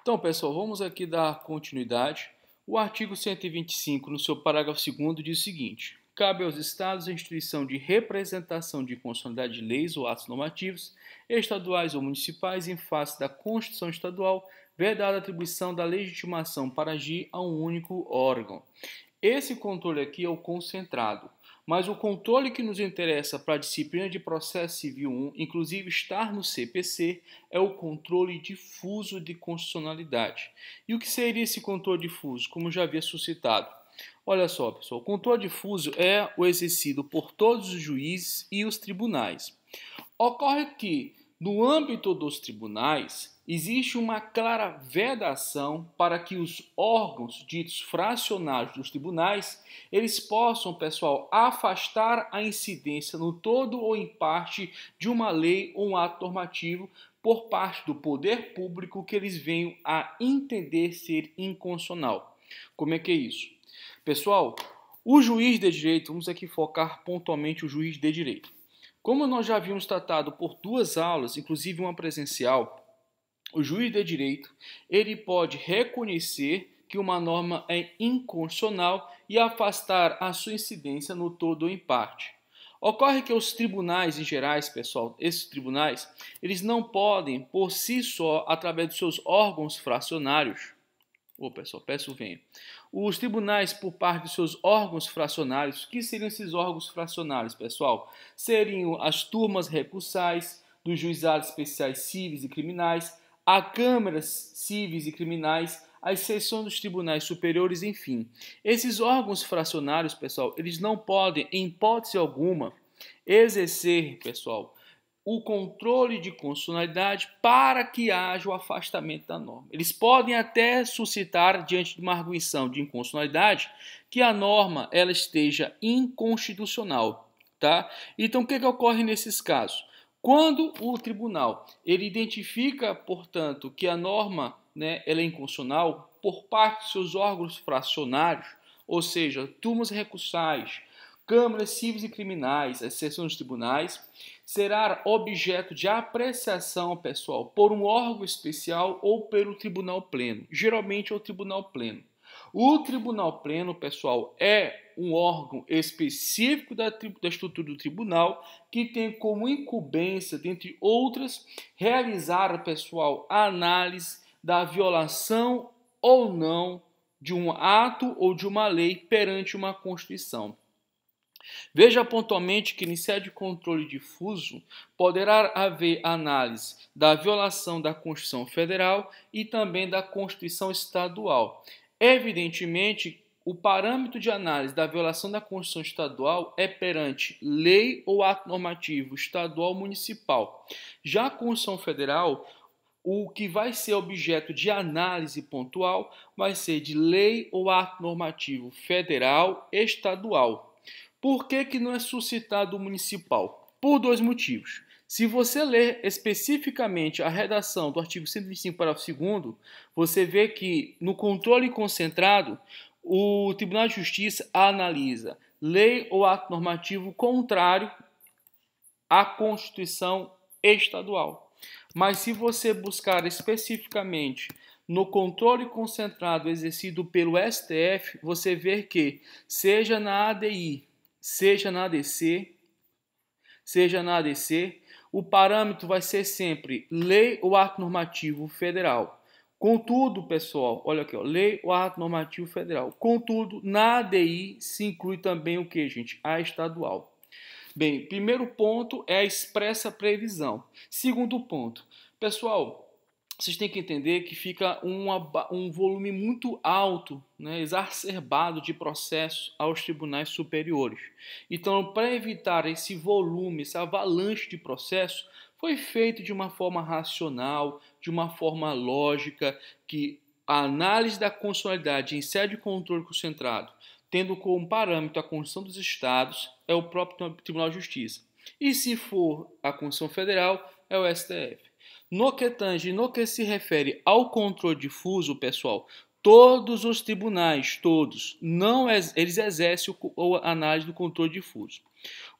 Então, pessoal, vamos aqui dar continuidade. O artigo 125, no seu parágrafo 2º, diz o seguinte: cabe aos Estados a instituição de representação de constitucionalidade de leis ou atos normativos, estaduais ou municipais, em face da Constituição Estadual, vedada a atribuição da legitimação para agir a um único órgão. Esse controle aqui é o concentrado, mas o controle que nos interessa para a disciplina de Processo Civil 1, inclusive estar no CPC, é o controle difuso de constitucionalidade. E o que seria esse controle difuso, como já havia suscitado? Olha só, pessoal, o controle difuso é o exercido por todos os juízes e os tribunais. Ocorre que, no âmbito dos tribunais, existe uma clara vedação para que os órgãos ditos fracionários dos tribunais, eles possam, pessoal, afastar a incidência no todo ou em parte de uma lei ou um ato normativo por parte do poder público que eles venham a entender ser inconstitucional. Como é que é isso? Pessoal, o juiz de direito, vamos aqui focar pontualmente o juiz de direito. Como nós já havíamos tratado por duas aulas, inclusive uma presencial, o juiz de direito, ele pode reconhecer que uma norma é inconstitucional e afastar a sua incidência no todo ou em parte. Ocorre que os tribunais em gerais, pessoal, esses tribunais, eles não podem, por si só, através dos seus órgãos fracionários, pessoal, peço venha. Os tribunais, por parte dos seus órgãos fracionários, o que seriam esses órgãos fracionários, pessoal? Seriam as turmas recursais dos juizados especiais cíveis e criminais, a câmaras cíveis e criminais, as seções dos tribunais superiores, enfim. Esses órgãos fracionários, pessoal, eles não podem, em hipótese alguma, exercer, pessoal, o controle de constitucionalidade para que haja o afastamento da norma. Eles podem até suscitar, diante de uma arguição de inconstitucionalidade, que a norma ela esteja inconstitucional. Tá? Então, o que ocorre nesses casos? Quando o tribunal ele identifica, portanto, que a norma ela é inconstitucional por parte dos seus órgãos fracionários, ou seja, turmas recursais, câmaras cíveis e criminais, as seções dos tribunais, será objeto de apreciação, pessoal, por um órgão especial ou pelo tribunal pleno. Geralmente é o tribunal pleno. O tribunal pleno, pessoal, é um órgão específico da estrutura do tribunal que tem como incumbência, dentre outras, realizar, pessoal, a análise da violação ou não de um ato ou de uma lei perante uma Constituição. Veja pontualmente que, em sede de controle difuso, poderá haver análise da violação da Constituição Federal e também da Constituição Estadual. Evidentemente, o parâmetro de análise da violação da Constituição Estadual é perante lei ou ato normativo estadual ou municipal. Já a Constituição Federal, o que vai ser objeto de análise pontual vai ser de lei ou ato normativo federal, estadual. Por que não é suscitado o municipal? Por dois motivos. Se você ler especificamente a redação do artigo 125, parágrafo 2º, você vê que no controle concentrado, o Tribunal de Justiça analisa lei ou ato normativo contrário à Constituição Estadual. Mas se você buscar especificamente no controle concentrado exercido pelo STF, você vê que, seja na ADI, seja na ADC, o parâmetro vai ser sempre lei ou ato normativo federal. Contudo, pessoal, olha aqui, ó, lei ou ato normativo federal. Contudo, na ADI se inclui também o que, gente? A estadual. Bem, primeiro ponto é a expressa previsão. Segundo ponto, pessoal, vocês têm que entender que fica um volume muito alto, exacerbado de processos aos tribunais superiores. Então, para evitar esse volume, essa avalanche de processos, foi feito de uma forma racional, de uma forma lógica, que a análise da constitucionalidade em sede de controle concentrado, tendo como parâmetro a Constituição dos Estados, é o próprio Tribunal de Justiça. E se for a Constituição Federal, é o STF. No que se refere ao controle difuso, pessoal, todos os tribunais, eles exercem a análise do controle difuso.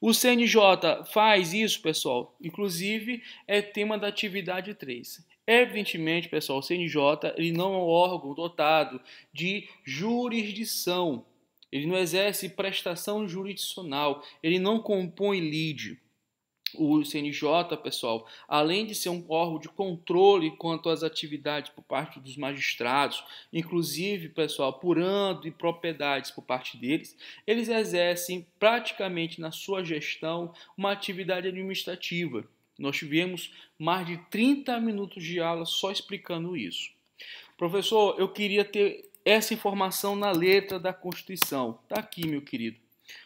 O CNJ faz isso, pessoal, inclusive é tema da atividade 3. Evidentemente, pessoal, o CNJ ele não é um órgão dotado de jurisdição. Ele não exerce prestação jurisdicional, ele não compõe lide. O CNJ, pessoal, além de ser um órgão de controle quanto às atividades por parte dos magistrados, inclusive, pessoal, apurando impropriedades por parte deles, eles exercem praticamente na sua gestão uma atividade administrativa. Nós tivemos mais de 30 minutos de aula só explicando isso. Professor, eu queria ter essa informação na letra da Constituição. Está aqui, meu querido.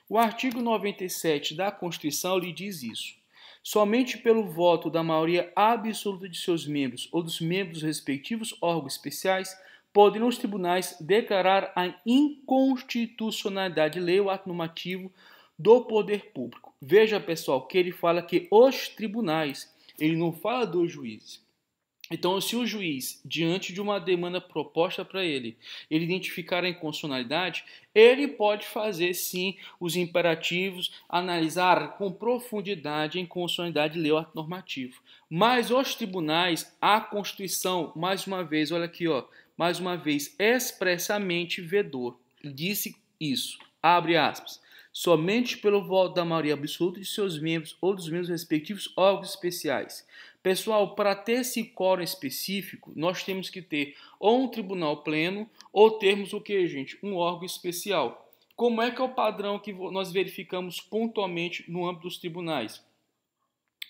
O artigo 97 da Constituição lhe diz isso. Somente pelo voto da maioria absoluta de seus membros ou dos membros dos respectivos órgãos especiais poderão os tribunais declarar a inconstitucionalidade de lei ou ato normativo do poder público. Veja, pessoal, que ele fala que os tribunais, ele não fala dos juízes. Então, se o juiz, diante de uma demanda proposta para ele identificar a inconstitucionalidade, ele pode fazer, sim, os imperativos, analisar com profundidade a inconstitucionalidade de lei ou ato normativo. Mas os tribunais, a Constituição, mais uma vez, olha aqui, ó, mais uma vez, expressamente vedou. Disse isso, abre aspas. Somente pelo voto da maioria absoluta de seus membros ou dos membros respectivos órgãos especiais. Pessoal, para ter esse quórum específico, nós temos que ter ou um tribunal pleno ou termos o que, gente? Um órgão especial. Como é que é o padrão que nós verificamos pontualmente no âmbito dos tribunais?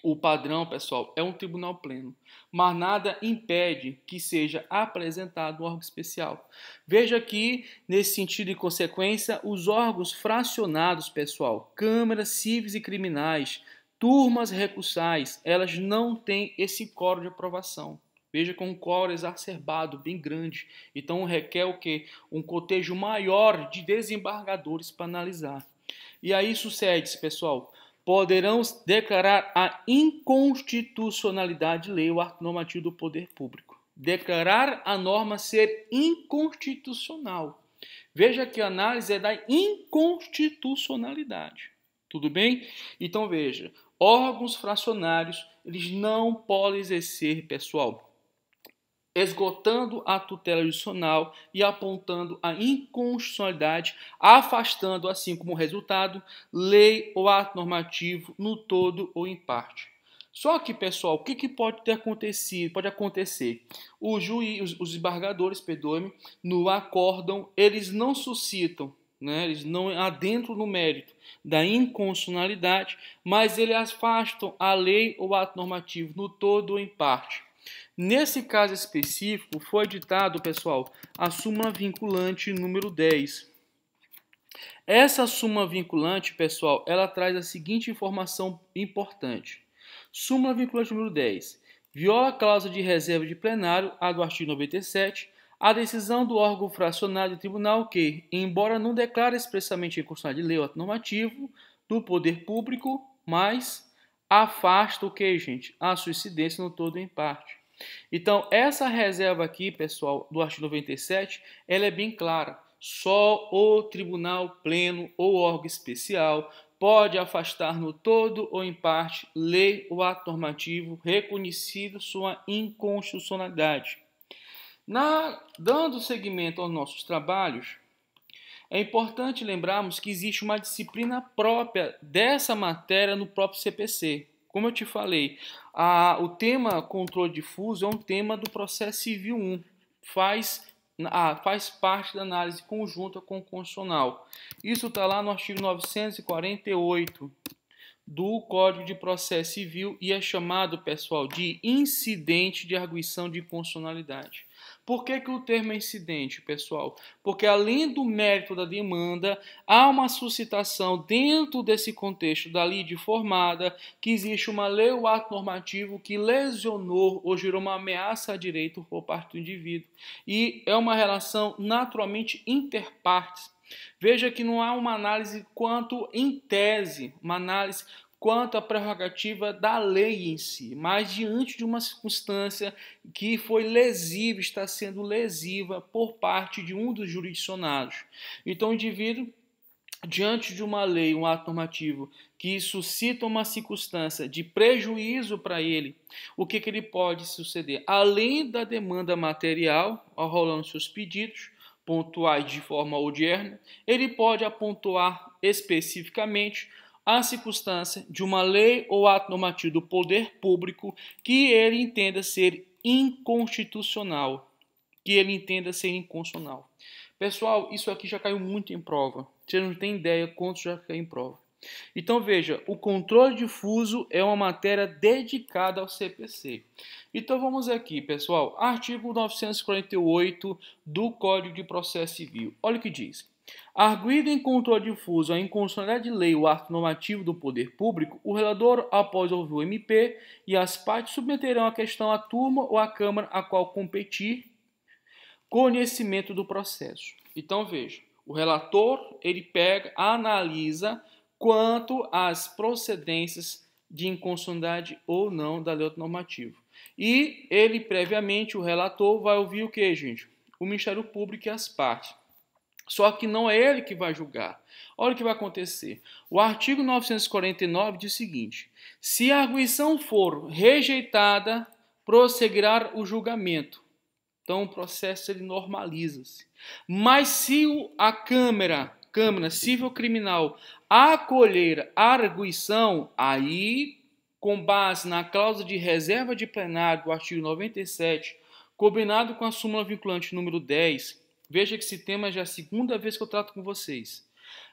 O padrão, pessoal, é um tribunal pleno, mas nada impede que seja apresentado um órgão especial. Veja aqui, nesse sentido e consequência, os órgãos fracionados, pessoal, câmaras cíveis e criminais, turmas recursais, elas não têm esse quórum de aprovação. Veja com um quórum exacerbado, bem grande. Então requer o quê? Um cotejo maior de desembargadores para analisar. E aí sucede-se, pessoal, poderão declarar a inconstitucionalidade de lei ou ato normativo do poder público. Declarar a norma ser inconstitucional. Veja que a análise é da inconstitucionalidade. Tudo bem? Então veja, órgãos fracionários, eles não podem exercer, pessoal, esgotando a tutela judicial e apontando a inconstitucionalidade, afastando, assim como resultado, lei ou ato normativo no todo ou em parte. Só que, pessoal, o que pode ter acontecido? Pode acontecer. O juiz, os desembargadores, perdoe-me, no acórdão, eles não suscitam, né? Eles não adentram no mérito da inconstitucionalidade, mas eles afastam a lei ou ato normativo no todo ou em parte. Nesse caso específico, foi ditado, pessoal, a súmula vinculante número 10. Essa súmula vinculante, pessoal, ela traz a seguinte informação importante. Súmula vinculante número 10. Viola a cláusula de reserva de plenário, a do artigo 97, a decisão do órgão fracionário do tribunal que, embora não declare expressamente a inconstitucionalidade de lei ou ato normativo do poder público, mas afasta o que, gente? A sua incidência no todo ou em parte. Então, essa reserva aqui, pessoal, do artigo 97, ela é bem clara. Só o tribunal pleno ou órgão especial pode afastar no todo ou em parte lei ou ato normativo reconhecido sua inconstitucionalidade. Dando seguimento aos nossos trabalhos, é importante lembrarmos que existe uma disciplina própria dessa matéria no próprio CPC. Como eu te falei, o tema controle difuso é um tema do processo civil 1. Faz parte da análise conjunta com o constitucional. Isso está lá no artigo 948 do Código de Processo Civil e é chamado, pessoal, de incidente de arguição de inconstitucionalidade. Por que o termo é incidente, pessoal? Porque além do mérito da demanda, há uma suscitação dentro desse contexto da lide formada que existe uma lei ou ato normativo que lesionou ou gerou uma ameaça a direito por parte do indivíduo. E é uma relação naturalmente interpartes. Veja que não há uma análise quanto em tese, uma análise quanto à prerrogativa da lei em si, mas diante de uma circunstância que foi lesiva, está sendo lesiva por parte de um dos jurisdicionados. Então, o indivíduo, diante de uma lei, um ato normativo que suscita uma circunstância de prejuízo para ele, o que ele pode suceder? Além da demanda material, rolando seus pedidos, pontuais de forma odierna, ele pode apontar especificamente a circunstância de uma lei ou ato normativo do poder público que ele entenda ser inconstitucional, Pessoal, isso aqui já caiu muito em prova. Você não tem ideia quanto já caiu em prova. Então veja, o controle difuso é uma matéria dedicada ao CPC. Então vamos aqui, pessoal, artigo 948 do Código de Processo Civil. Olha o que diz. Arguido em controle difuso a inconstitucionalidade de lei ou ato normativo do poder público, o relator, após ouvir o MP e as partes, submeterão a questão à turma ou à Câmara a qual competir conhecimento do processo. Então veja, o relator ele pega, analisa quanto às procedências de inconstitucionalidade ou não da lei normativa. E ele, previamente, o relator, vai ouvir o que, gente? O Ministério Público e as partes. Só que não é ele que vai julgar. Olha o que vai acontecer. O artigo 949 diz o seguinte: se a arguição for rejeitada, prosseguirá o julgamento. Então o processo ele normaliza-se. Mas se a Câmara Civil Criminal acolher a arguição, aí, com base na cláusula de reserva de plenário do artigo 97, combinado com a súmula vinculante número 10, veja que esse tema já é a segunda vez que eu trato com vocês.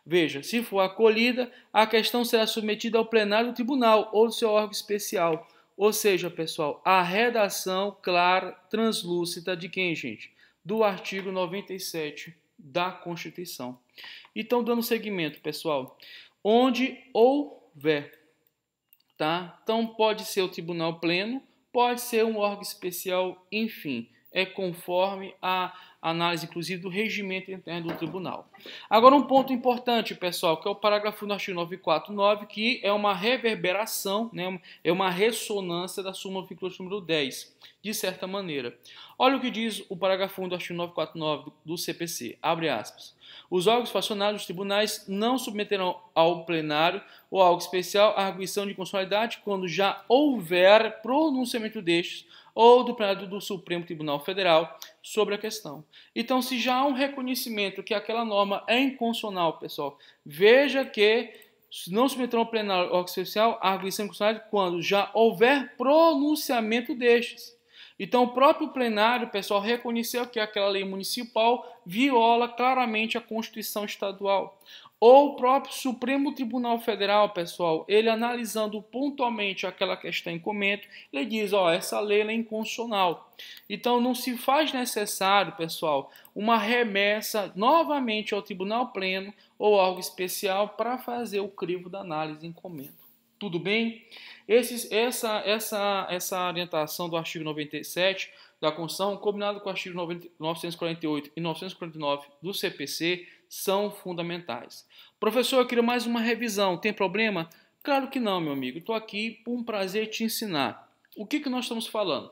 Veja, se for acolhida, a questão será submetida ao plenário do tribunal ou do seu órgão especial. Ou seja, pessoal, a redação clara, translúcida de quem, gente? Do artigo 97 da Constituição. Então, dando seguimento, pessoal, onde houver, tá? Então, pode ser o tribunal pleno, pode ser um órgão especial, enfim, é conforme a análise, inclusive, do regimento interno do tribunal. Agora, um ponto importante, pessoal, que é o parágrafo do artigo 949, que é uma reverberação, né, é uma ressonância da súmula vinculante número 10, de certa maneira. Olha o que diz o parágrafo 1 do artigo 949 do CPC, abre aspas. Os órgãos facionados dos tribunais não submeterão ao plenário ou algo especial a arguição de inconstitucionalidade quando já houver pronunciamento destes ou do plenário do Supremo Tribunal Federal sobre a questão. Então, se já há um reconhecimento que aquela norma é inconstitucional, pessoal, veja que não submeterão ao plenário ou órgão especial a arguição de inconstitucionalidade quando já houver pronunciamento destes. Então, o próprio plenário, pessoal, reconheceu que aquela lei municipal viola claramente a Constituição Estadual. Ou o próprio Supremo Tribunal Federal, pessoal, ele analisando pontualmente aquela questão em comento, ele diz, ó, essa lei é inconstitucional. Então, não se faz necessário, pessoal, uma remessa novamente ao Tribunal Pleno ou algo especial para fazer o crivo da análise em comento. Tudo bem? Essa orientação do artigo 97 da Constituição, combinado com o artigo 948 e 949 do CPC, são fundamentais. Professor, eu queria mais uma revisão, tem problema? Claro que não, meu amigo. Estou aqui por um prazer te ensinar. O que nós estamos falando?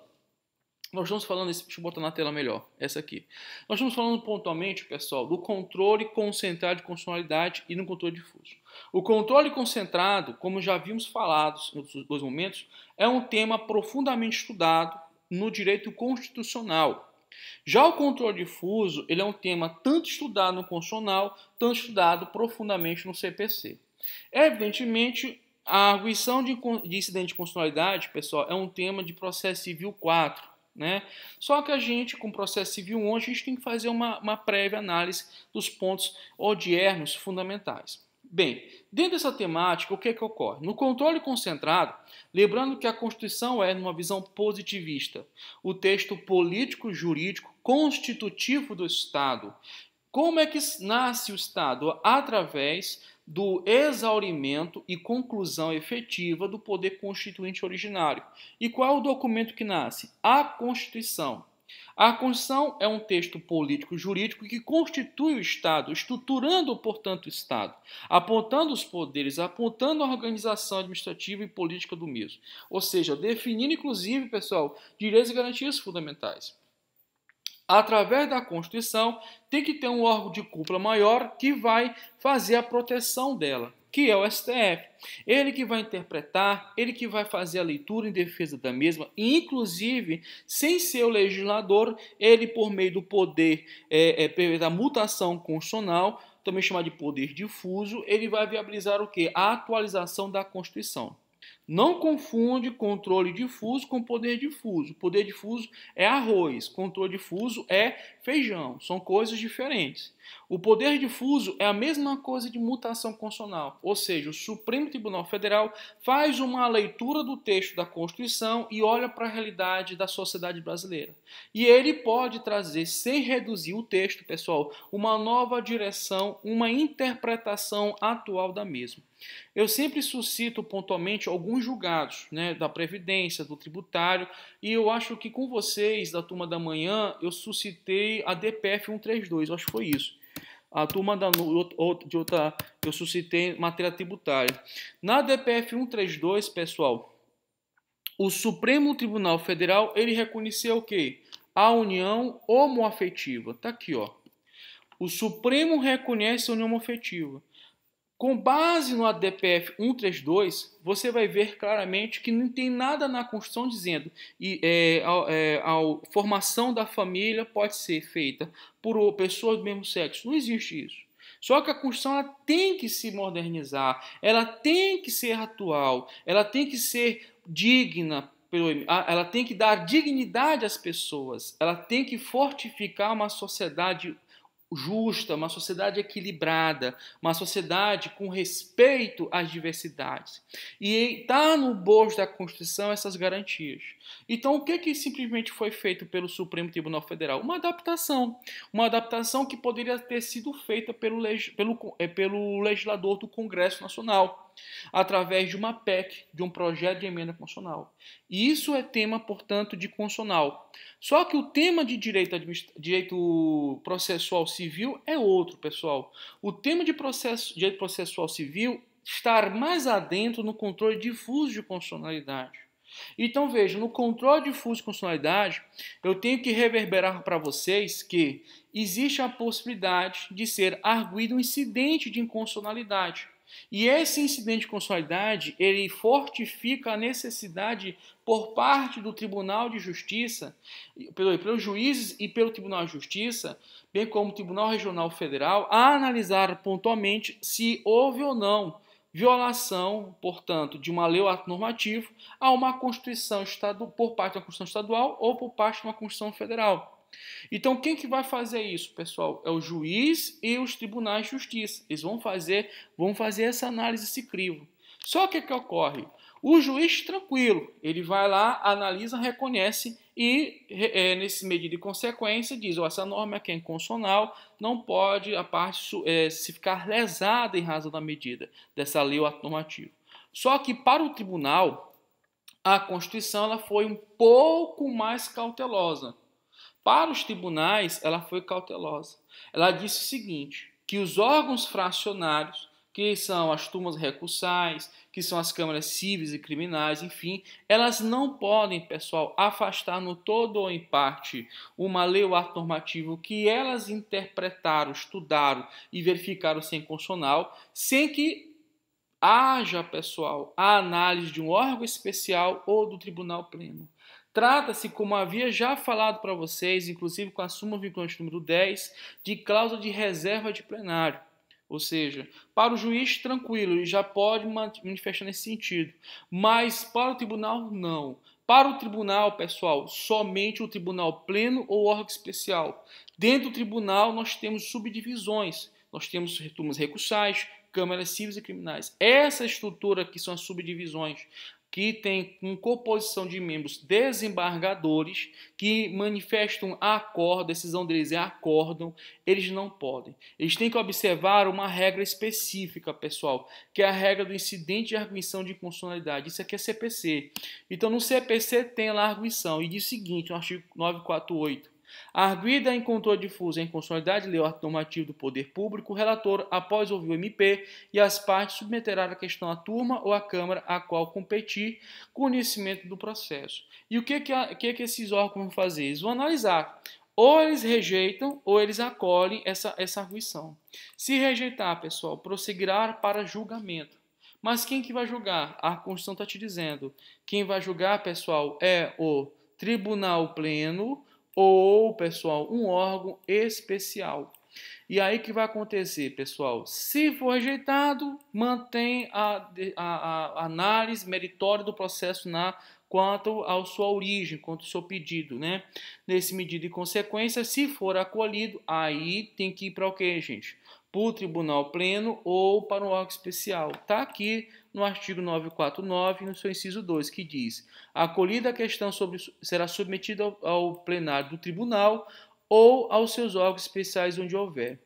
Nós estamos falando, deixa eu botar na tela melhor, essa aqui. Nós estamos falando pontualmente, pessoal, do controle concentrado de constitucionalidade e no controle difuso. O controle concentrado, como já vimos falado nos dois momentos, é um tema profundamente estudado no direito constitucional. Já o controle difuso, ele é um tema tanto estudado no constitucional, tanto estudado profundamente no CPC. Evidentemente, a arguição de incidente de constitucionalidade, pessoal, é um tema de processo civil 4. Né? Só que a gente, com o processo civil 1, a gente tem que fazer uma prévia análise dos pontos odiernos fundamentais. Bem, dentro dessa temática, o que ocorre? No controle concentrado, lembrando que a Constituição é, numa visão positivista, o texto político-jurídico constitutivo do Estado. Como é que nasce o Estado? Através do exaurimento e conclusão efetiva do poder constituinte originário. E qual é o documento que nasce? A Constituição. A Constituição é um texto político-jurídico que constitui o Estado, estruturando, portanto, o Estado, apontando os poderes, apontando a organização administrativa e política do mesmo. Ou seja, definindo, inclusive, pessoal, direitos e garantias fundamentais. Através da Constituição, tem que ter um órgão de cúpula maior que vai fazer a proteção dela. que é o STF. Ele que vai interpretar, ele que vai fazer a leitura em defesa da mesma, e inclusive, sem ser o legislador, ele por meio do poder da mutação constitucional, também chamado de poder difuso, ele vai viabilizar o quê? A atualização da Constituição. Não confunde controle difuso com poder difuso. Poder difuso é arroz, controle difuso é feijão. São coisas diferentes. O poder difuso é a mesma coisa de mutação constitucional, ou seja, o Supremo Tribunal Federal faz uma leitura do texto da Constituição e olha para a realidade da sociedade brasileira. E ele pode trazer, sem reduzir o texto, pessoal, uma nova direção, uma interpretação atual da mesma. Eu sempre suscito pontualmente alguns julgados, né, da Previdência, do tributário, e eu acho que com vocês, da turma da manhã, eu suscitei a DPF 132, eu acho que foi isso. A turma de outra, eu suscitei matéria tributária. Na DPF 132, pessoal, o Supremo Tribunal Federal, ele reconheceu o quê? A união homoafetiva. Tá aqui, ó. O Supremo reconhece a união homoafetiva. Com base no ADPF 132, você vai ver claramente que não tem nada na Constituição dizendo que a formação da família pode ser feita por pessoas do mesmo sexo. Não existe isso. Só que a Constituição ela tem que se modernizar, ela tem que ser atual, ela tem que ser digna, ela tem que dar dignidade às pessoas, ela tem que fortificar uma sociedade justa, uma sociedade equilibrada, uma sociedade com respeito às diversidades. E está no bojo da Constituição essas garantias. Então, o que simplesmente foi feito pelo Supremo Tribunal Federal? Uma adaptação que poderia ter sido feita pelo legislador do Congresso Nacional, através de uma PEC, de um projeto de emenda constitucional. E isso é tema, portanto, de constitucional. Só que o tema de direito processual civil é outro, pessoal. O tema de direito processual civil está mais adentro no controle difuso de constitucionalidade. Então, veja, no controle difuso de constitucionalidade, eu tenho que reverberar para vocês que existe a possibilidade de ser arguido um incidente de inconstitucionalidade. E esse incidente de constitucionalidade, ele fortifica a necessidade por parte do Tribunal de Justiça, pelos juízes e pelo Tribunal de Justiça, bem como o Tribunal Regional Federal, a analisar pontualmente se houve ou não violação, portanto, de uma lei ou ato normativo a uma Constituição por parte da Constituição estadual ou por parte de uma Constituição federal. Então, quem que vai fazer isso, pessoal? É o juiz e os tribunais de justiça. Eles vão fazer essa análise, esse crivo. Só que o que ocorre? O juiz, tranquilo, ele vai lá, analisa, reconhece e, nesse medida de consequência, diz: essa norma aqui é inconstitucional, não pode a parte se ficar lesada em razão da medida dessa lei ou ato normativo. Só que para o tribunal, a Constituição ela foi um pouco mais cautelosa. Para os tribunais, ela foi cautelosa. Ela disse o seguinte, que os órgãos fracionários, que são as turmas recursais, que são as câmaras cíveis e criminais, enfim, elas não podem, pessoal, afastar no todo ou em parte uma lei ou ato normativo que elas interpretaram, estudaram e verificaram ser inconstitucional, sem que haja, pessoal, a análise de um órgão especial ou do tribunal pleno. Trata-se, como havia já falado para vocês, inclusive com a súmula vinculante número 10, de cláusula de reserva de plenário. Ou seja, para o juiz, tranquilo, ele já pode manifestar nesse sentido. Mas para o tribunal, não. Para o tribunal, pessoal, somente o tribunal pleno ou órgão especial. Dentro do tribunal, nós temos subdivisões. Nós temos turmas recursais, câmaras cíveis e criminais. Essa estrutura aqui são as subdivisões, que tem uma composição de membros desembargadores que manifestam acordo, a decisão deles é acórdão, eles não podem. Eles têm que observar uma regra específica, pessoal, que é a regra do incidente de arguição de inconstitucionalidade. Isso aqui é CPC. Então, no CPC tem lá a arguição e diz o seguinte, no artigo 948, arguida em controle difuso em inconstitucionalidade, lei ou ato normativo do poder público, o relator, após ouvir o MP e as partes, submeterá a questão à turma ou à Câmara a qual competir conhecimento do processo. E o que esses órgãos vão fazer? Eles vão analisar Ou eles rejeitam ou eles acolhem essa arguição. Se rejeitar, pessoal, prosseguirá para julgamento. Mas quem que vai julgar? A Constituição está te dizendo. Quem vai julgar, pessoal, é o Tribunal Pleno ou, pessoal, um órgão especial. E aí que vai acontecer, pessoal? Se for rejeitado, mantém a análise meritória do processo quanto à sua origem, quanto ao seu pedido, né? Nesse medida e consequência, se for acolhido, aí tem que ir para o quê, gente? Para o Tribunal Pleno ou para um órgão especial. Está aqui no artigo 949, no seu inciso 2, que diz: acolhida a questão será submetida ao plenário do tribunal ou aos seus órgãos especiais onde houver.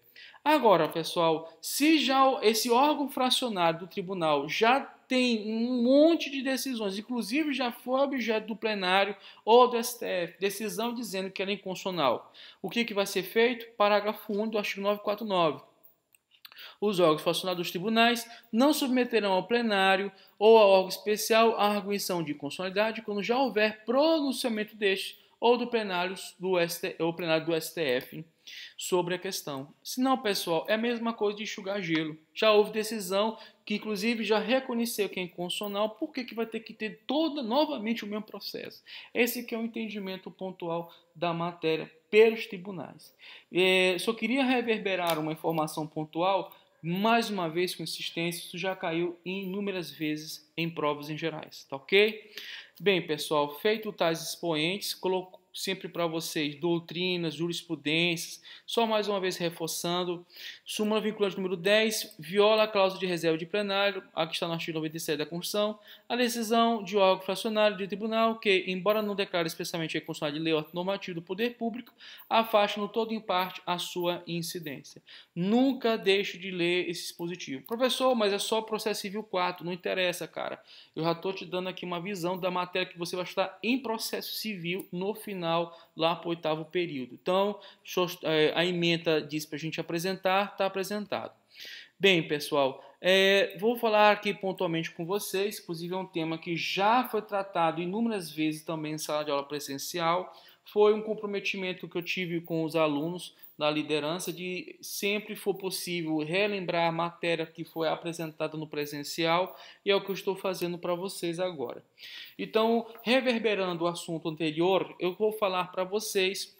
Agora, pessoal, se já esse órgão fracionário do tribunal já tem um monte de decisões, inclusive já foi objeto do plenário ou do STF, decisão dizendo que era inconstitucional, o que vai ser feito? Parágrafo 1 do artigo 949. Os órgãos fracionados dos tribunais não submeterão ao plenário ou ao órgão especial a arguição de inconstitucionalidade quando já houver pronunciamento deste ou do plenário do STF sobre a questão. Senão, pessoal, é a mesma coisa de enxugar gelo. Já houve decisão que, inclusive, já reconheceu que é inconstitucional, por que vai ter que ter novamente o mesmo processo? Esse que é o entendimento pontual da matéria pelos tribunais. Só queria reverberar uma informação pontual, mais uma vez com insistência, isso já caiu inúmeras vezes em provas em gerais, tá ok? Bem, pessoal, feito tais expoentes, coloco sempre para vocês doutrinas, jurisprudências, só mais uma vez reforçando, súmula vinculante número 10, viola a cláusula de reserva de plenário, aqui está no artigo 97 da Constituição, a decisão de órgão fracionário de tribunal que, embora não declare expressamente a inconstitucionalidade de lei ou normativo do poder público, afasta no todo em parte a sua incidência. Nunca deixe de ler esse dispositivo. Professor, mas é só processo civil 4, não interessa, cara. Eu já estou te dando aqui uma visão da matéria que você vai estar em processo civil no final, lá para o 8º período. Então, a ementa diz para a gente apresentar, está apresentado. Bem, pessoal, vou falar aqui pontualmente com vocês, inclusive é um tema que já foi tratado inúmeras vezes também em sala de aula presencial. Foi um comprometimento que eu tive com os alunos da liderança de sempre for possível relembrar a matéria que foi apresentada no presencial, e é o que eu estou fazendo para vocês agora. Então, reverberando o assunto anterior, eu vou falar para vocês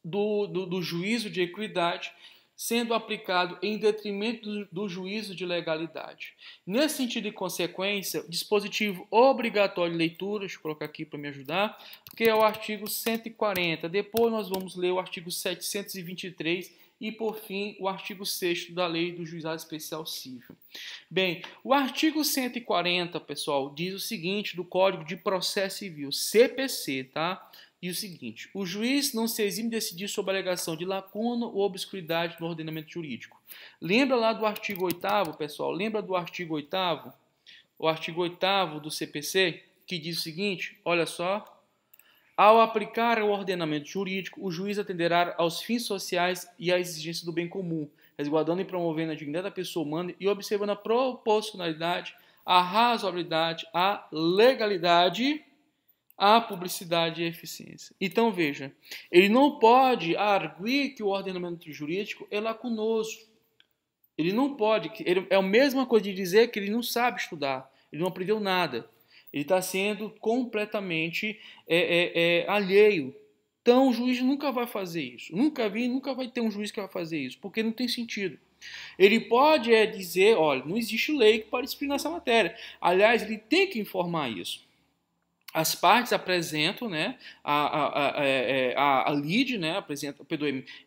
do juízo de equidade sendo aplicado em detrimento do juízo de legalidade. Nesse sentido e consequência, dispositivo obrigatório de leitura, deixa eu colocar aqui para me ajudar, que é o artigo 140. Depois nós vamos ler o artigo 723 e, por fim, o artigo 6º da Lei do Juizado Especial Civil. Bem, o artigo 140, pessoal, diz o seguinte do Código de Processo Civil, CPC, tá? E o seguinte: o juiz não se exime de decidir sobre a alegação de lacuna ou obscuridade no ordenamento jurídico. Lembra lá do artigo 8º, pessoal? Lembra do artigo 8º? O artigo 8º do CPC, que diz o seguinte, olha só: ao aplicar o ordenamento jurídico, o juiz atenderá aos fins sociais e à exigência do bem comum, resguardando e promovendo a dignidade da pessoa humana e observando a proporcionalidade, a razoabilidade, a legalidade, a publicidade e a eficiência. Então, veja, ele não pode arguir que o ordenamento jurídico é lacunoso. Ele não pode. É a mesma coisa de dizer que ele não sabe estudar, ele não aprendeu nada. Ele está sendo completamente alheio. Então, o juiz nunca vai fazer isso. Nunca vai ter um juiz que vai fazer isso, porque não tem sentido. Ele pode dizer, olha, não existe lei que pode disciplinar essa matéria. Aliás, ele tem que informar isso. As partes apresentam, né, a lide, né,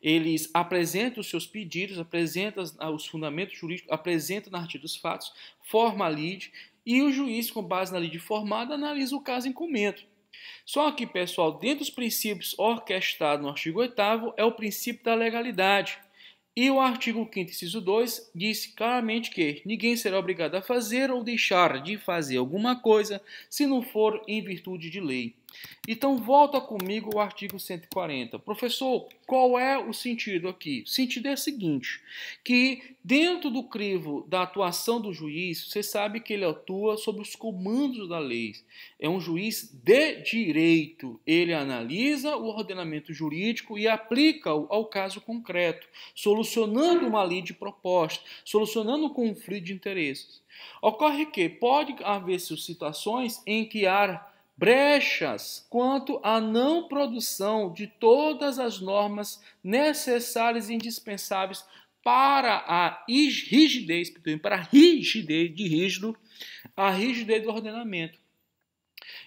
eles apresentam os seus pedidos, apresentam os fundamentos jurídicos, apresentam na narrativa dos fatos, forma a lide, e o juiz, com base na lide formada, analisa o caso em comento. Só que, pessoal, dentro dos princípios orquestrados no artigo 8º é o princípio da legalidade. E o artigo 5º, inciso 2, diz claramente que ninguém será obrigado a fazer ou deixar de fazer alguma coisa se não for em virtude de lei. Então, volta comigo ao artigo 140. Professor, qual é o sentido aqui? O sentido é o seguinte, que dentro do crivo da atuação do juiz, você sabe que ele atua sob os comandos da lei. É um juiz de direito. Ele analisa o ordenamento jurídico e aplica-o ao caso concreto, solucionando uma lide proposta, solucionando um conflito de interesses. Ocorre que pode haver situações em que há brechas quanto à não produção de todas as normas necessárias e indispensáveis para a rigidez, para a rigidez de rígido, a rigidez do ordenamento.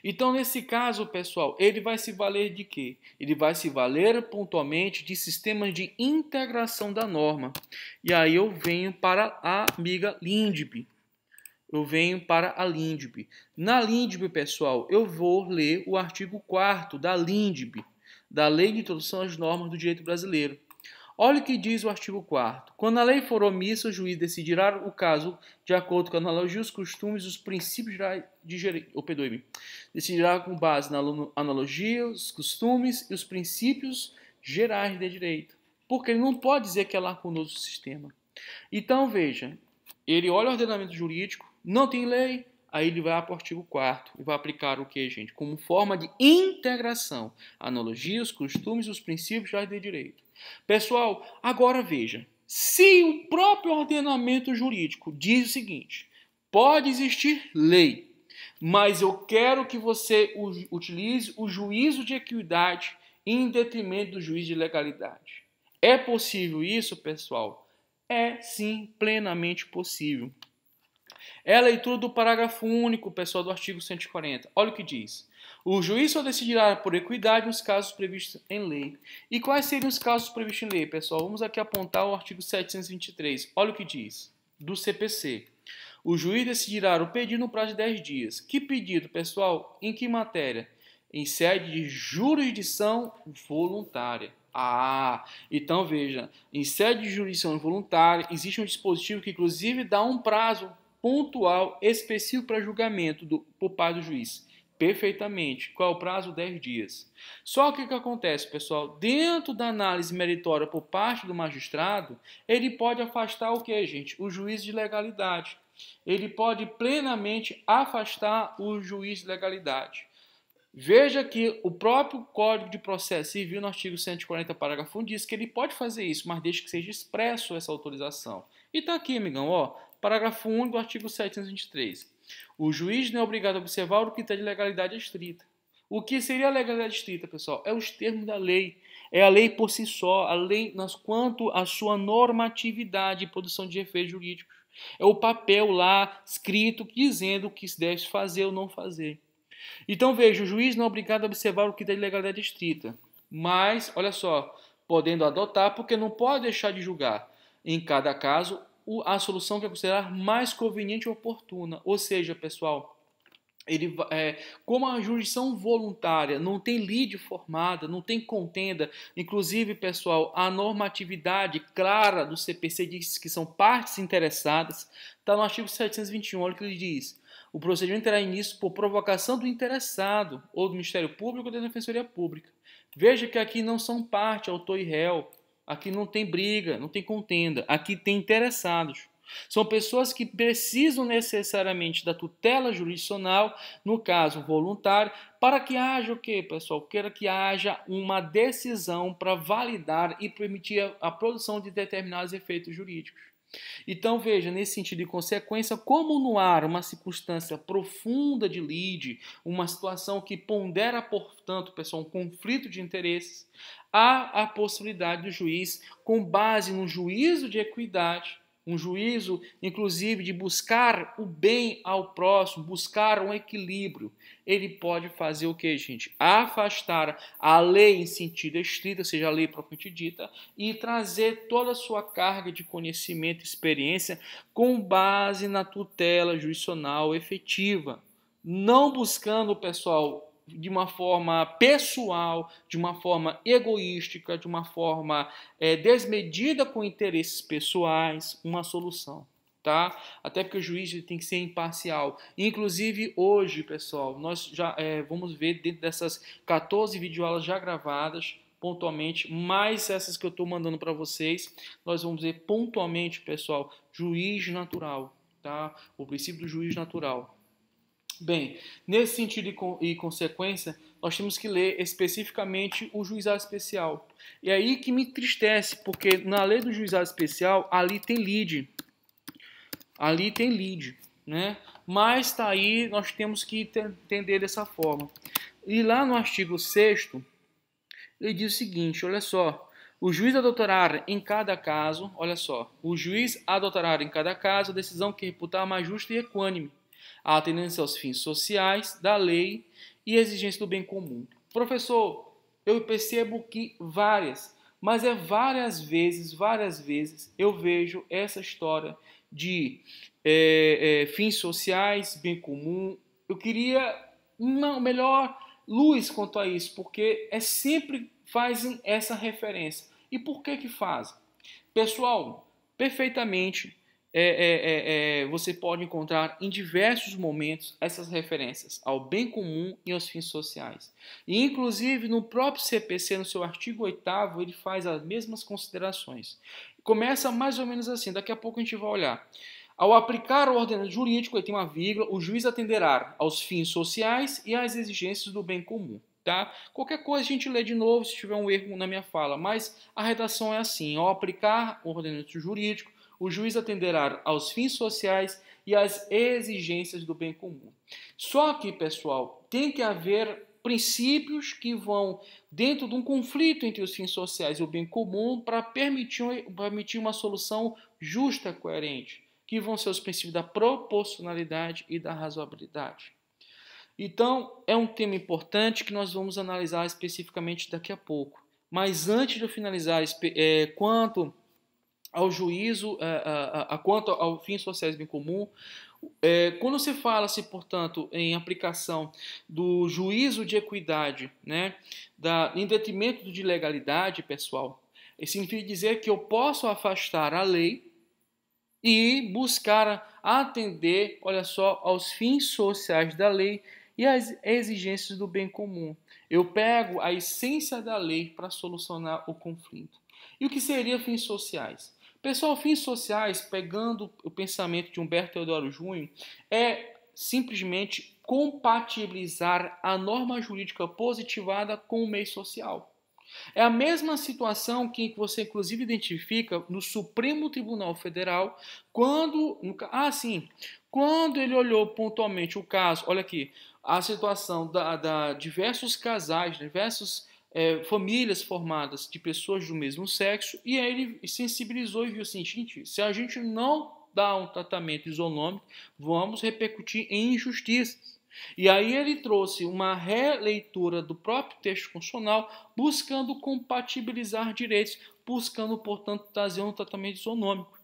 Então, nesse caso, pessoal, ele vai se valer de quê? Ele vai se valer pontualmente de sistemas de integração da norma. E aí eu venho para a amiga Lindbe. Na Lindbe, pessoal, eu vou ler o artigo 4º da Lindbe, da Lei de Introdução às Normas do Direito Brasileiro. Olha o que diz o artigo 4º. Quando a lei for omissa, o juiz decidirá o caso de acordo com a analogia, os costumes e os princípios gerais de direito. Decidirá com base na analogia, os costumes e os princípios gerais de direito. Porque ele não pode dizer que é lacunoso o sistema. Então, veja, ele olha o ordenamento jurídico, não tem lei, aí ele vai para o artigo 4º e vai aplicar o que, gente? Como forma de integração. Analogia, os costumes e os princípios gerais de direito. Pessoal, agora veja, se o próprio ordenamento jurídico diz o seguinte, pode existir lei, mas eu quero que você utilize o juízo de equidade em detrimento do juízo de legalidade. É possível isso, pessoal? É sim, plenamente possível. É a leitura do parágrafo único, pessoal, do artigo 140. Olha o que diz. O juiz só decidirá por equidade nos casos previstos em lei. E quais seriam os casos previstos em lei, pessoal? Vamos aqui apontar o artigo 723. Olha o que diz. Do CPC. O juiz decidirá o pedido no prazo de 10 dias. Que pedido, pessoal? Em que matéria? Em sede de jurisdição voluntária. Então veja, em sede de jurisdição voluntária, existe um dispositivo que inclusive dá um prazo pontual específico para julgamento por parte do juiz. Perfeitamente. Qual é o prazo? 10 dias. Só que o que acontece, pessoal? Dentro da análise meritória por parte do magistrado, ele pode afastar o que, gente? O juiz de legalidade. Ele pode plenamente afastar o juiz de legalidade. Veja que o próprio Código de Processo Civil, no artigo 140, parágrafo 1, diz que ele pode fazer isso, mas desde que seja expresso essa autorização. E está aqui, amigão, ó, parágrafo 1 do artigo 723. O juiz não é obrigado a observar o critério de legalidade estrita. O que seria a legalidade estrita, pessoal? É os termos da lei. É a lei por si só, a lei quanto à sua normatividade e produção de efeitos jurídicos. É o papel lá escrito dizendo o que se deve fazer ou não fazer. Então, veja, o juiz não é obrigado a observar o que da legalidade estrita, mas, olha só, podendo adotar, porque não pode deixar de julgar, em cada caso, a solução que é considerar mais conveniente e oportuna. Ou seja, pessoal, como a jurisdição voluntária não tem lide formada, não tem contenda, inclusive, pessoal, a normatividade clara do CPC diz que são partes interessadas, está no artigo 721, olha o que ele diz. O procedimento terá início por provocação do interessado, ou do Ministério Público ou da Defensoria Pública. Veja que aqui não são parte, autor e réu. Aqui não tem briga, não tem contenda. Aqui tem interessados. São pessoas que precisam necessariamente da tutela jurisdicional, no caso voluntário, para que haja o quê, pessoal? Queira que haja uma decisão para validar e permitir a produção de determinados efeitos jurídicos. Então, veja, nesse sentido de consequência, como no ar uma circunstância profunda de lide, uma situação que pondera, portanto, pessoal, um conflito de interesses, há a possibilidade do juiz, com base no juízo de equidade, um juízo, inclusive, de buscar o bem ao próximo, buscar um equilíbrio. Ele pode fazer o que, gente? Afastar a lei em sentido estrito, ou seja, a lei propriamente dita, e trazer toda a sua carga de conhecimento e experiência com base na tutela jurisdicional efetiva. Não buscando, pessoal, de uma forma pessoal, de uma forma egoística, de uma forma desmedida com interesses pessoais, uma solução. tá? Até porque o juiz tem que ser imparcial. Inclusive hoje, pessoal, nós já vamos ver dentro dessas 14 videoaulas já gravadas, pontualmente, mais essas que eu estou mandando para vocês, nós vamos ver pontualmente, pessoal, juiz natural, tá? O princípio do juiz natural. Bem, nesse sentido e consequência, nós temos que ler especificamente o juizado especial. E aí que me entristece, porque na lei do juizado especial, ali tem lide. Ali tem lide, né? Mas tá aí, nós temos que entender dessa forma. E lá no artigo 6º, ele diz o seguinte, olha só, o juiz adotará em cada caso, olha só, o juiz adotará em cada caso a decisão que reputar mais justa e equânime, atendendo aos fins sociais, da lei e exigências do bem comum. Professor, eu percebo que mas várias vezes eu vejo essa história de fins sociais, bem comum. Eu queria uma melhor luz quanto a isso, porque sempre fazem essa referência. E por que fazem? Pessoal, perfeitamente você pode encontrar em diversos momentos essas referências ao bem comum e aos fins sociais. E inclusive no próprio CPC, no seu artigo 8º, ele faz as mesmas considerações. Começa mais ou menos assim, daqui a pouco a gente vai olhar. Ao aplicar o ordenamento jurídico, ele tem uma vírgula, o juiz atenderá aos fins sociais e às exigências do bem comum. Tá? Qualquer coisa a gente lê de novo se tiver um erro na minha fala, mas a redação é assim: ao aplicar o ordenamento jurídico, o juiz atenderá aos fins sociais e às exigências do bem comum. Só que, pessoal, tem que haver princípios que vão dentro de um conflito entre os fins sociais e o bem comum para permitir uma solução justa, coerente, que vão ser os princípios da proporcionalidade e da razoabilidade. Então, é um tema importante que nós vamos analisar especificamente daqui a pouco. Mas antes de eu finalizar, quanto ao juízo, quanto ao fins sociais bem comum, quando se fala-se, portanto, em aplicação do juízo de equidade, né, em detrimento de legalidade, pessoal, isso significa dizer que eu posso afastar a lei e buscar atender, olha só, aos fins sociais da lei e às exigências do bem comum. Eu pego a essência da lei para solucionar o conflito. E o que seria fins sociais? Pessoal, fins sociais, pegando o pensamento de Humberto Teodoro Júnior, é simplesmente compatibilizar a norma jurídica positivada com o meio social. É a mesma situação que você, inclusive, identifica no Supremo Tribunal Federal, quando ele olhou pontualmente o caso, olha aqui, a situação da diversos casais, diversas famílias formadas de pessoas do mesmo sexo, e aí ele sensibilizou e viu assim, gente, se a gente não dá um tratamento isonômico, vamos repercutir em injustiças. E aí ele trouxe uma releitura do próprio texto constitucional, buscando compatibilizar direitos, buscando, portanto, trazer um tratamento isonômico.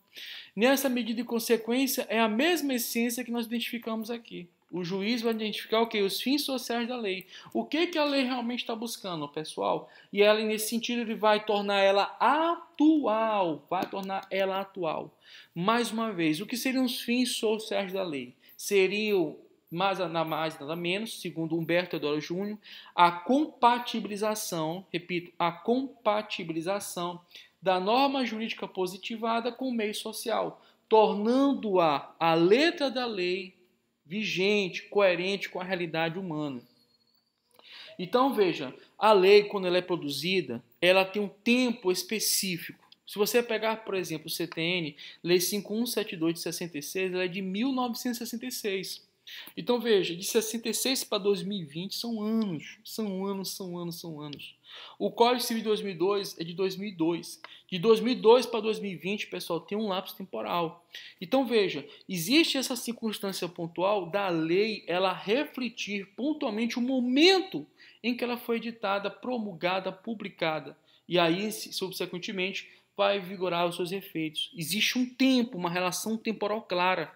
Nessa medida e consequência, é a mesma essência que nós identificamos aqui. O juiz vai identificar o quê? Os fins sociais da lei. O que a lei realmente está buscando, pessoal? E ela, nesse sentido, ele vai tornar ela atual. Mais uma vez, o que seriam os fins sociais da lei? Seriam nada menos, segundo Humberto Teodoro Júnior, a compatibilização, repito, a compatibilização da norma jurídica positivada com o meio social, tornando-a a letra da lei vigente, coerente com a realidade humana. Então, veja, a lei, quando ela é produzida, ela tem um tempo específico. Se você pegar, por exemplo, o CTN, Lei 5172 de 66, ela é de 1966. Então, veja, de 66 para 2020 são anos. O Código Civil de 2002 é de 2002. De 2002 para 2020, pessoal, tem um lapso temporal. Então, veja, existe essa circunstância pontual da lei, ela refletir pontualmente o momento em que ela foi editada, promulgada, publicada. E aí, subsequentemente, vai vigorar os seus efeitos. Existe um tempo, uma relação temporal clara.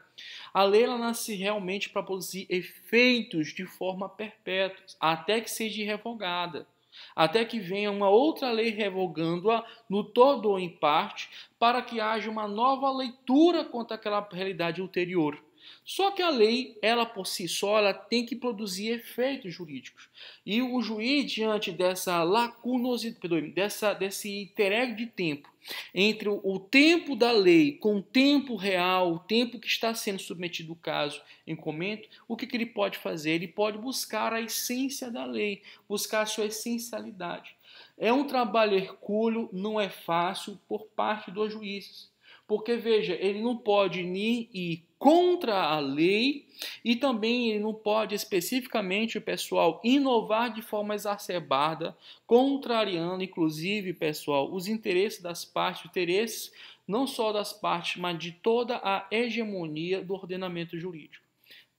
A lei ela nasce realmente para produzir efeitos de forma perpétua, até que seja revogada. até que venha uma outra lei revogando-a no todo ou em parte, para que haja uma nova leitura quanto àquela realidade ulterior. Só que a lei, ela por si só, ela tem que produzir efeitos jurídicos. E o juiz, diante dessa lacunosidade, desse interregno de tempo, entre o tempo da lei com o tempo real, o tempo que está sendo submetido o caso em comento, o que ele pode fazer? Ele pode buscar a essência da lei, buscar a sua essencialidade. É um trabalho hercúleo, não é fácil por parte dos juízes. Porque, veja, ele não pode nem ir contra a lei e também ele não pode especificamente, pessoal, inovar de forma exacerbada, contrariando, inclusive, pessoal, os interesses das partes, os interesses não só das partes, mas de toda a hegemonia do ordenamento jurídico.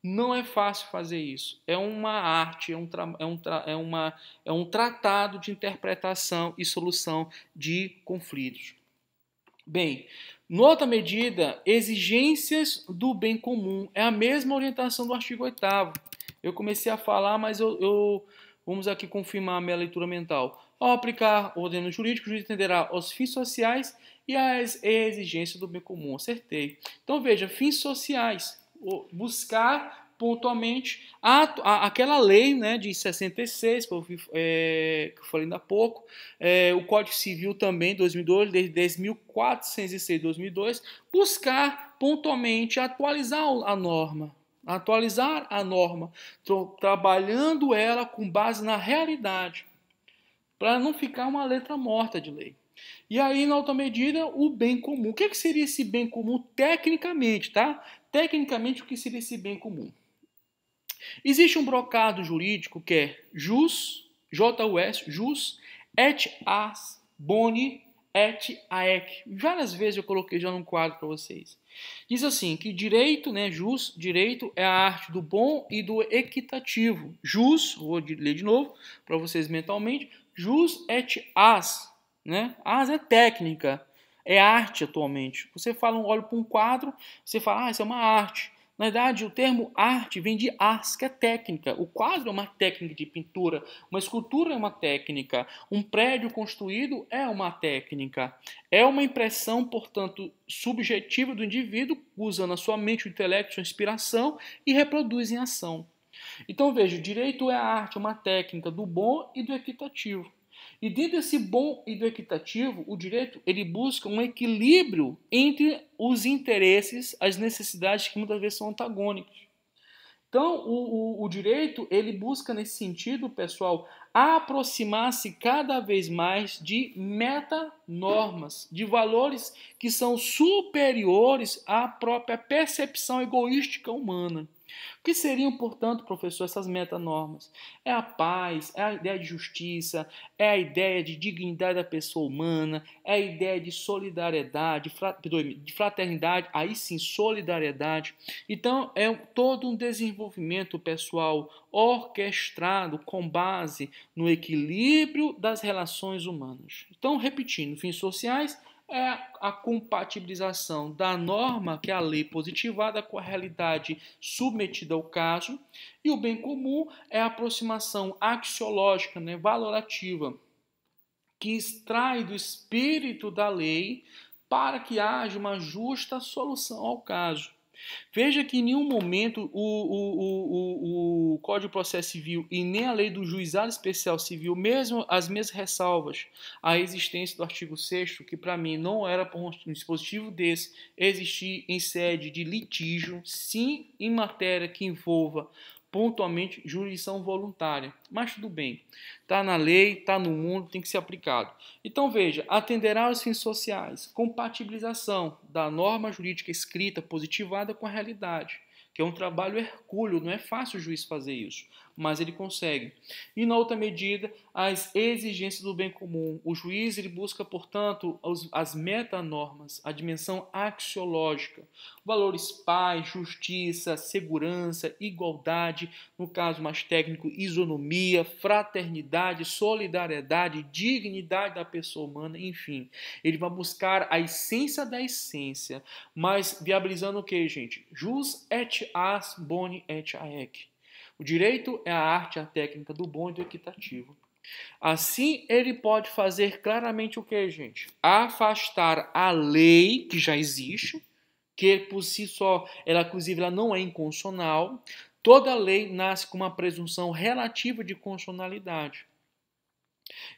Não é fácil fazer isso. É uma arte, é um tratado de interpretação e solução de conflitos. Bem, nota medida, exigências do bem comum. É a mesma orientação do artigo 8º. Eu comecei a falar, mas vamos aqui confirmar a minha leitura mental. Ao aplicar o ordenamento jurídico, o juiz entenderá os fins sociais e as exigências do bem comum. Acertei. Então, veja, fins sociais. Buscar pontualmente aquela lei, né, de 66, que eu falei ainda há pouco, o Código Civil também, 2002, desde 10.406 de 2002, buscar pontualmente atualizar a norma, trabalhando ela com base na realidade, para não ficar uma letra morta de lei. E aí, na outra medida, o bem comum. O que seria esse bem comum tecnicamente, tá? Tecnicamente, o que seria esse bem comum? Existe um brocado jurídico que é jus, jus et as boni et aec. Várias vezes eu coloquei já num quadro para vocês. Diz assim, que direito, né, jus, direito é a arte do bom e do equitativo. Jus, vou ler de novo para vocês mentalmente, jus et as, né? As é técnica, é arte atualmente. Você olha para um quadro, você fala, isso é uma arte. Na verdade, o termo arte vem de ars, que é técnica. O quadro é uma técnica de pintura, uma escultura é uma técnica, um prédio construído é uma técnica. É uma impressão, portanto, subjetiva do indivíduo, usando a sua mente, o intelecto, a sua inspiração e reproduz em ação. Então, veja, o direito é a arte, é uma técnica do bom e do equitativo. E dentro desse bom e do equitativo, o direito ele busca um equilíbrio entre os interesses, as necessidades que muitas vezes são antagônicas. Então, o direito ele busca nesse sentido, pessoal, aproximar-se cada vez mais de metanormas, de valores que são superiores à própria percepção egoística humana. O que seriam, portanto, professor, essas metanormas? É a paz, é a ideia de justiça, é a ideia de dignidade da pessoa humana, é a ideia de solidariedade, de fraternidade, aí sim, solidariedade. Então, é todo um desenvolvimento pessoal orquestrado com base no equilíbrio das relações humanas. Então, repetindo, fins sociais é a compatibilização da norma, que é a lei positivada, com a realidade submetida ao caso, e o bem comum é a aproximação axiológica, né, valorativa, que extrai do espírito da lei para que haja uma justa solução ao caso. Veja que em nenhum momento o Código de Processo Civil e nem a lei do Juizado Especial Civil, mesmo as mesmas ressalvas à existência do artigo 6º, que para mim não era por um dispositivo desse existir em sede de litígio, sim em matéria que envolva pontualmente jurisdição voluntária. Mas tudo bem, está na lei, está no mundo, tem que ser aplicado. Então veja, atenderá aos fins sociais, compatibilização da norma jurídica escrita positivada com a realidade, que é um trabalho hercúleo, não é fácil o juiz fazer isso, mas ele consegue. E na outra medida, as exigências do bem comum. O juiz ele busca, portanto, as metanormas, a dimensão axiológica, valores paz, justiça, segurança, igualdade, no caso mais técnico, isonomia, fraternidade, solidariedade, dignidade da pessoa humana, enfim. Ele vai buscar a essência da essência, mas viabilizando o que, gente? Jus et as boni et aec. O direito é a arte, a técnica do bom e do equitativo. Assim, ele pode fazer claramente o que, gente? Afastar a lei que já existe, que por si só, ela inclusive ela não é inconstitucional. Toda lei nasce com uma presunção relativa de constitucionalidade.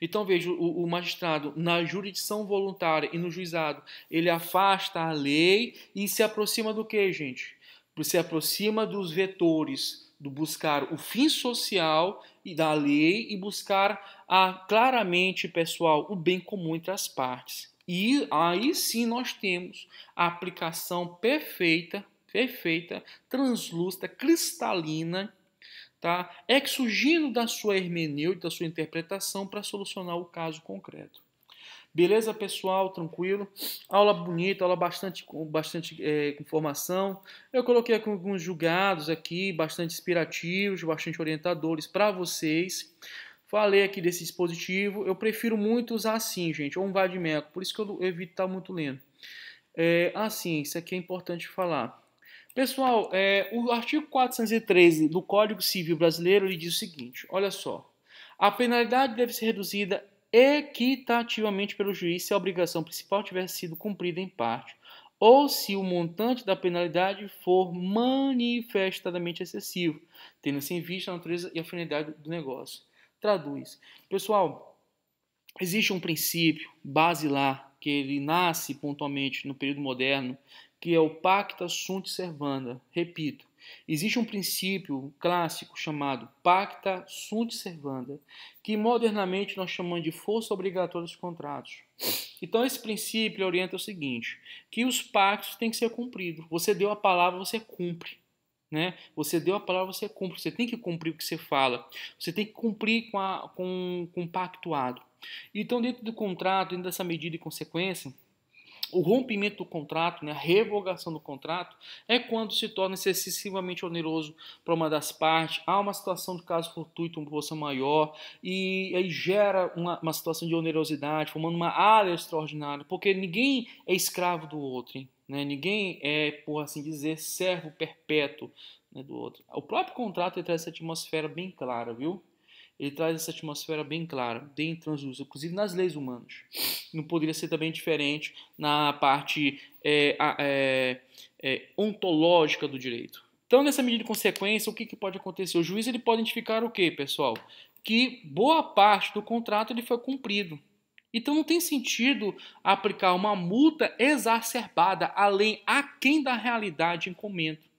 Então, veja, o magistrado, na jurisdição voluntária e no juizado, ele afasta a lei e se aproxima do que, gente? Se aproxima dos vetores, do buscar o fim social e da lei e buscar claramente, pessoal, o bem comum entre as partes. E aí sim nós temos a aplicação perfeita, translúcida, cristalina, tá? Surgindo da sua hermenêutica, da sua interpretação para solucionar o caso concreto. Beleza, pessoal? Tranquilo? Aula bonita, aula com bastante informação. Eu coloquei aqui alguns julgados aqui, bastante inspirativos, bastante orientadores para vocês. Falei aqui desse dispositivo. Eu prefiro muito usar assim, gente, ou um vade-mecum. Por isso que eu evito estar muito lendo. Assim, isso aqui é importante falar. Pessoal, o artigo 413 do Código Civil Brasileiro ele diz o seguinte, olha só, a penalidade deve ser reduzida equitativamente pelo juiz se a obrigação principal tiver sido cumprida em parte, ou se o montante da penalidade for manifestadamente excessivo, tendo-se em vista a natureza e a finalidade do negócio. Traduz. Pessoal, existe um princípio basilar que ele nasce pontualmente no período moderno, que é o pacta sunt servanda. Repito, existe um princípio clássico chamado pacta sunt servanda, que modernamente nós chamamos de força obrigatória dos contratos. Então esse princípio orienta o seguinte, que os pactos têm que ser cumpridos. Você deu a palavra, você cumpre. Né? Você deu a palavra, você cumpre. Você tem que cumprir o que você fala. Você tem que cumprir com o pactuado. Então, dentro do contrato, dentro dessa medida e consequência, o rompimento do contrato, né, a revogação do contrato, é quando se torna excessivamente oneroso para uma das partes, há uma situação de caso fortuito, uma força maior, e aí gera uma situação de onerosidade, formando uma área extraordinária, porque ninguém é escravo do outro, hein? Né? Ninguém é, por assim dizer, servo perpétuo, né, do outro. O próprio contrato ele traz essa atmosfera bem clara, viu? Ele traz essa atmosfera bem clara, bem translúcida, inclusive nas leis humanas. Não poderia ser também diferente na parte ontológica do direito. Então, nessa medida de consequência, o que pode acontecer? O juiz ele pode identificar o quê, pessoal? Que boa parte do contrato ele foi cumprido. Então não tem sentido aplicar uma multa exacerbada aquém da realidade em comento.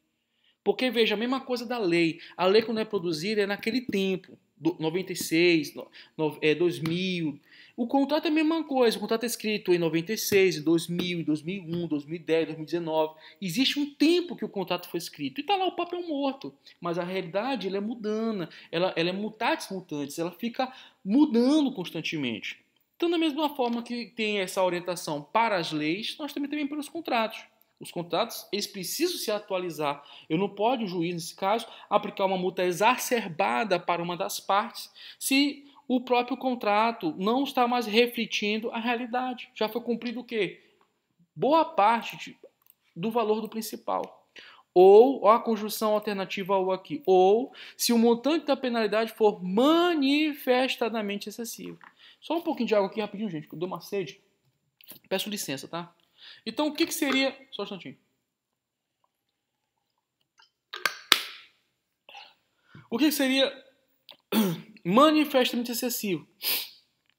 Porque, veja, a mesma coisa da lei. A lei, quando é produzida, é naquele tempo, 96, 2000. O contrato é a mesma coisa. O contrato é escrito em 96, em 2000, 2001, 2010, 2019. Existe um tempo que o contrato foi escrito. E está lá o papel morto. Mas a realidade ela é mudando. Ela é mutatis mutandis. Ela fica mudando constantemente. Então, da mesma forma que tem essa orientação para as leis, nós também temos para os contratos. Os contratos eles precisam se atualizar. Eu não pode o juiz, nesse caso, aplicar uma multa exacerbada para uma das partes se o próprio contrato não está mais refletindo a realidade. Já foi cumprido o quê? Boa parte do valor do principal. Ou a conjunção alternativa ao aqui. Ou se o montante da penalidade for manifestadamente excessivo. Só um pouquinho de água aqui rapidinho, gente, que eu dou uma sede. Peço licença, tá? Então, o que seria... Só um instantinho. O que seria manifestamente excessivo?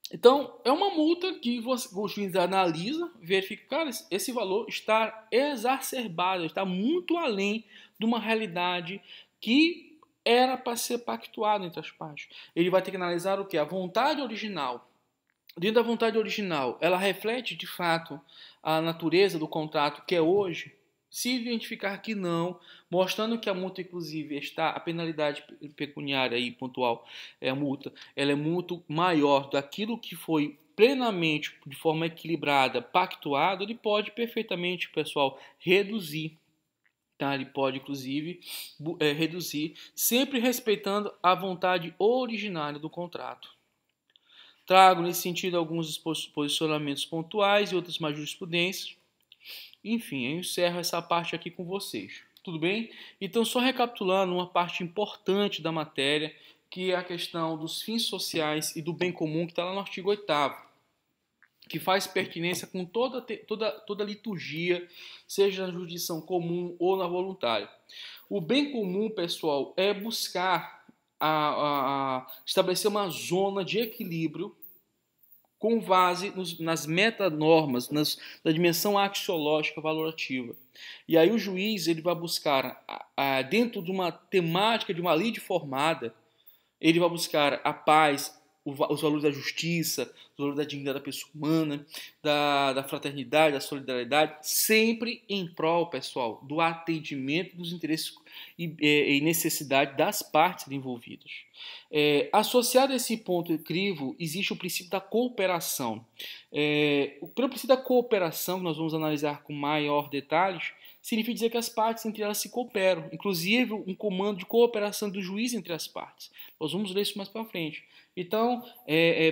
Então, é uma multa que o juiz analisa, verifica, cara, esse valor está exacerbado, está muito além de uma realidade que era para ser pactuado entre as partes. Ele vai ter que analisar o que? A vontade original. Dentro da vontade original, ela reflete de fato a natureza do contrato que é hoje? Se identificar que não, mostrando que a multa, inclusive, a penalidade pecuniária aí, pontual, a multa, ela é muito maior daquilo que foi plenamente, de forma equilibrada, pactuado, ele pode perfeitamente, pessoal, reduzir. Tá? Ele pode, inclusive, reduzir, sempre respeitando a vontade originária do contrato. Trago, nesse sentido, alguns posicionamentos pontuais e outras mais jurisprudências. Enfim, eu encerro essa parte aqui com vocês. Tudo bem? Então, só recapitulando uma parte importante da matéria, que é a questão dos fins sociais e do bem comum, que está lá no artigo 8º, que faz pertinência com toda liturgia, seja na jurisdição comum ou na voluntária. O bem comum, pessoal, é buscar estabelecer uma zona de equilíbrio com base nas metanormas, na dimensão axiológica valorativa. E aí o juiz ele vai buscar, dentro de uma temática, de uma lide formada, ele vai buscar a paz, os valores da justiça, os valores da dignidade da pessoa humana, da fraternidade, da solidariedade, sempre em prol, pessoal, do atendimento dos interesses e necessidade das partes envolvidas. Associado a esse ponto crivo, existe o princípio da cooperação. Pelo princípio da cooperação, que nós vamos analisar com maior detalhes, significa dizer que as partes entre elas se cooperam, inclusive um comando de cooperação do juiz entre as partes. Nós vamos ler isso mais para frente. Então,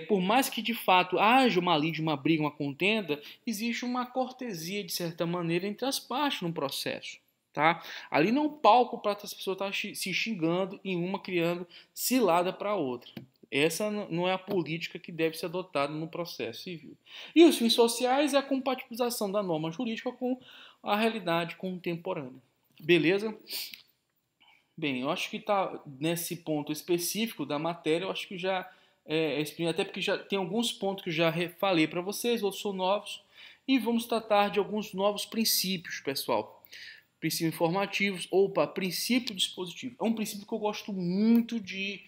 por mais que de fato haja uma lide, uma briga, uma contenda, existe uma cortesia, de certa maneira, entre as partes no processo. Tá? Ali não é um palco para as pessoas estarem se xingando e uma criando cilada para a outra. Essa não é a política que deve ser adotada no processo civil. E os fins sociais é a compatibilização da norma jurídica com a realidade contemporânea. Beleza? Bem, eu acho que está nesse ponto específico da matéria, eu acho que já até porque já tem alguns pontos que eu já falei para vocês, outros são novos, e vamos tratar de alguns novos princípios, pessoal. Princípios informativos, princípio dispositivo. É um princípio que eu gosto muito de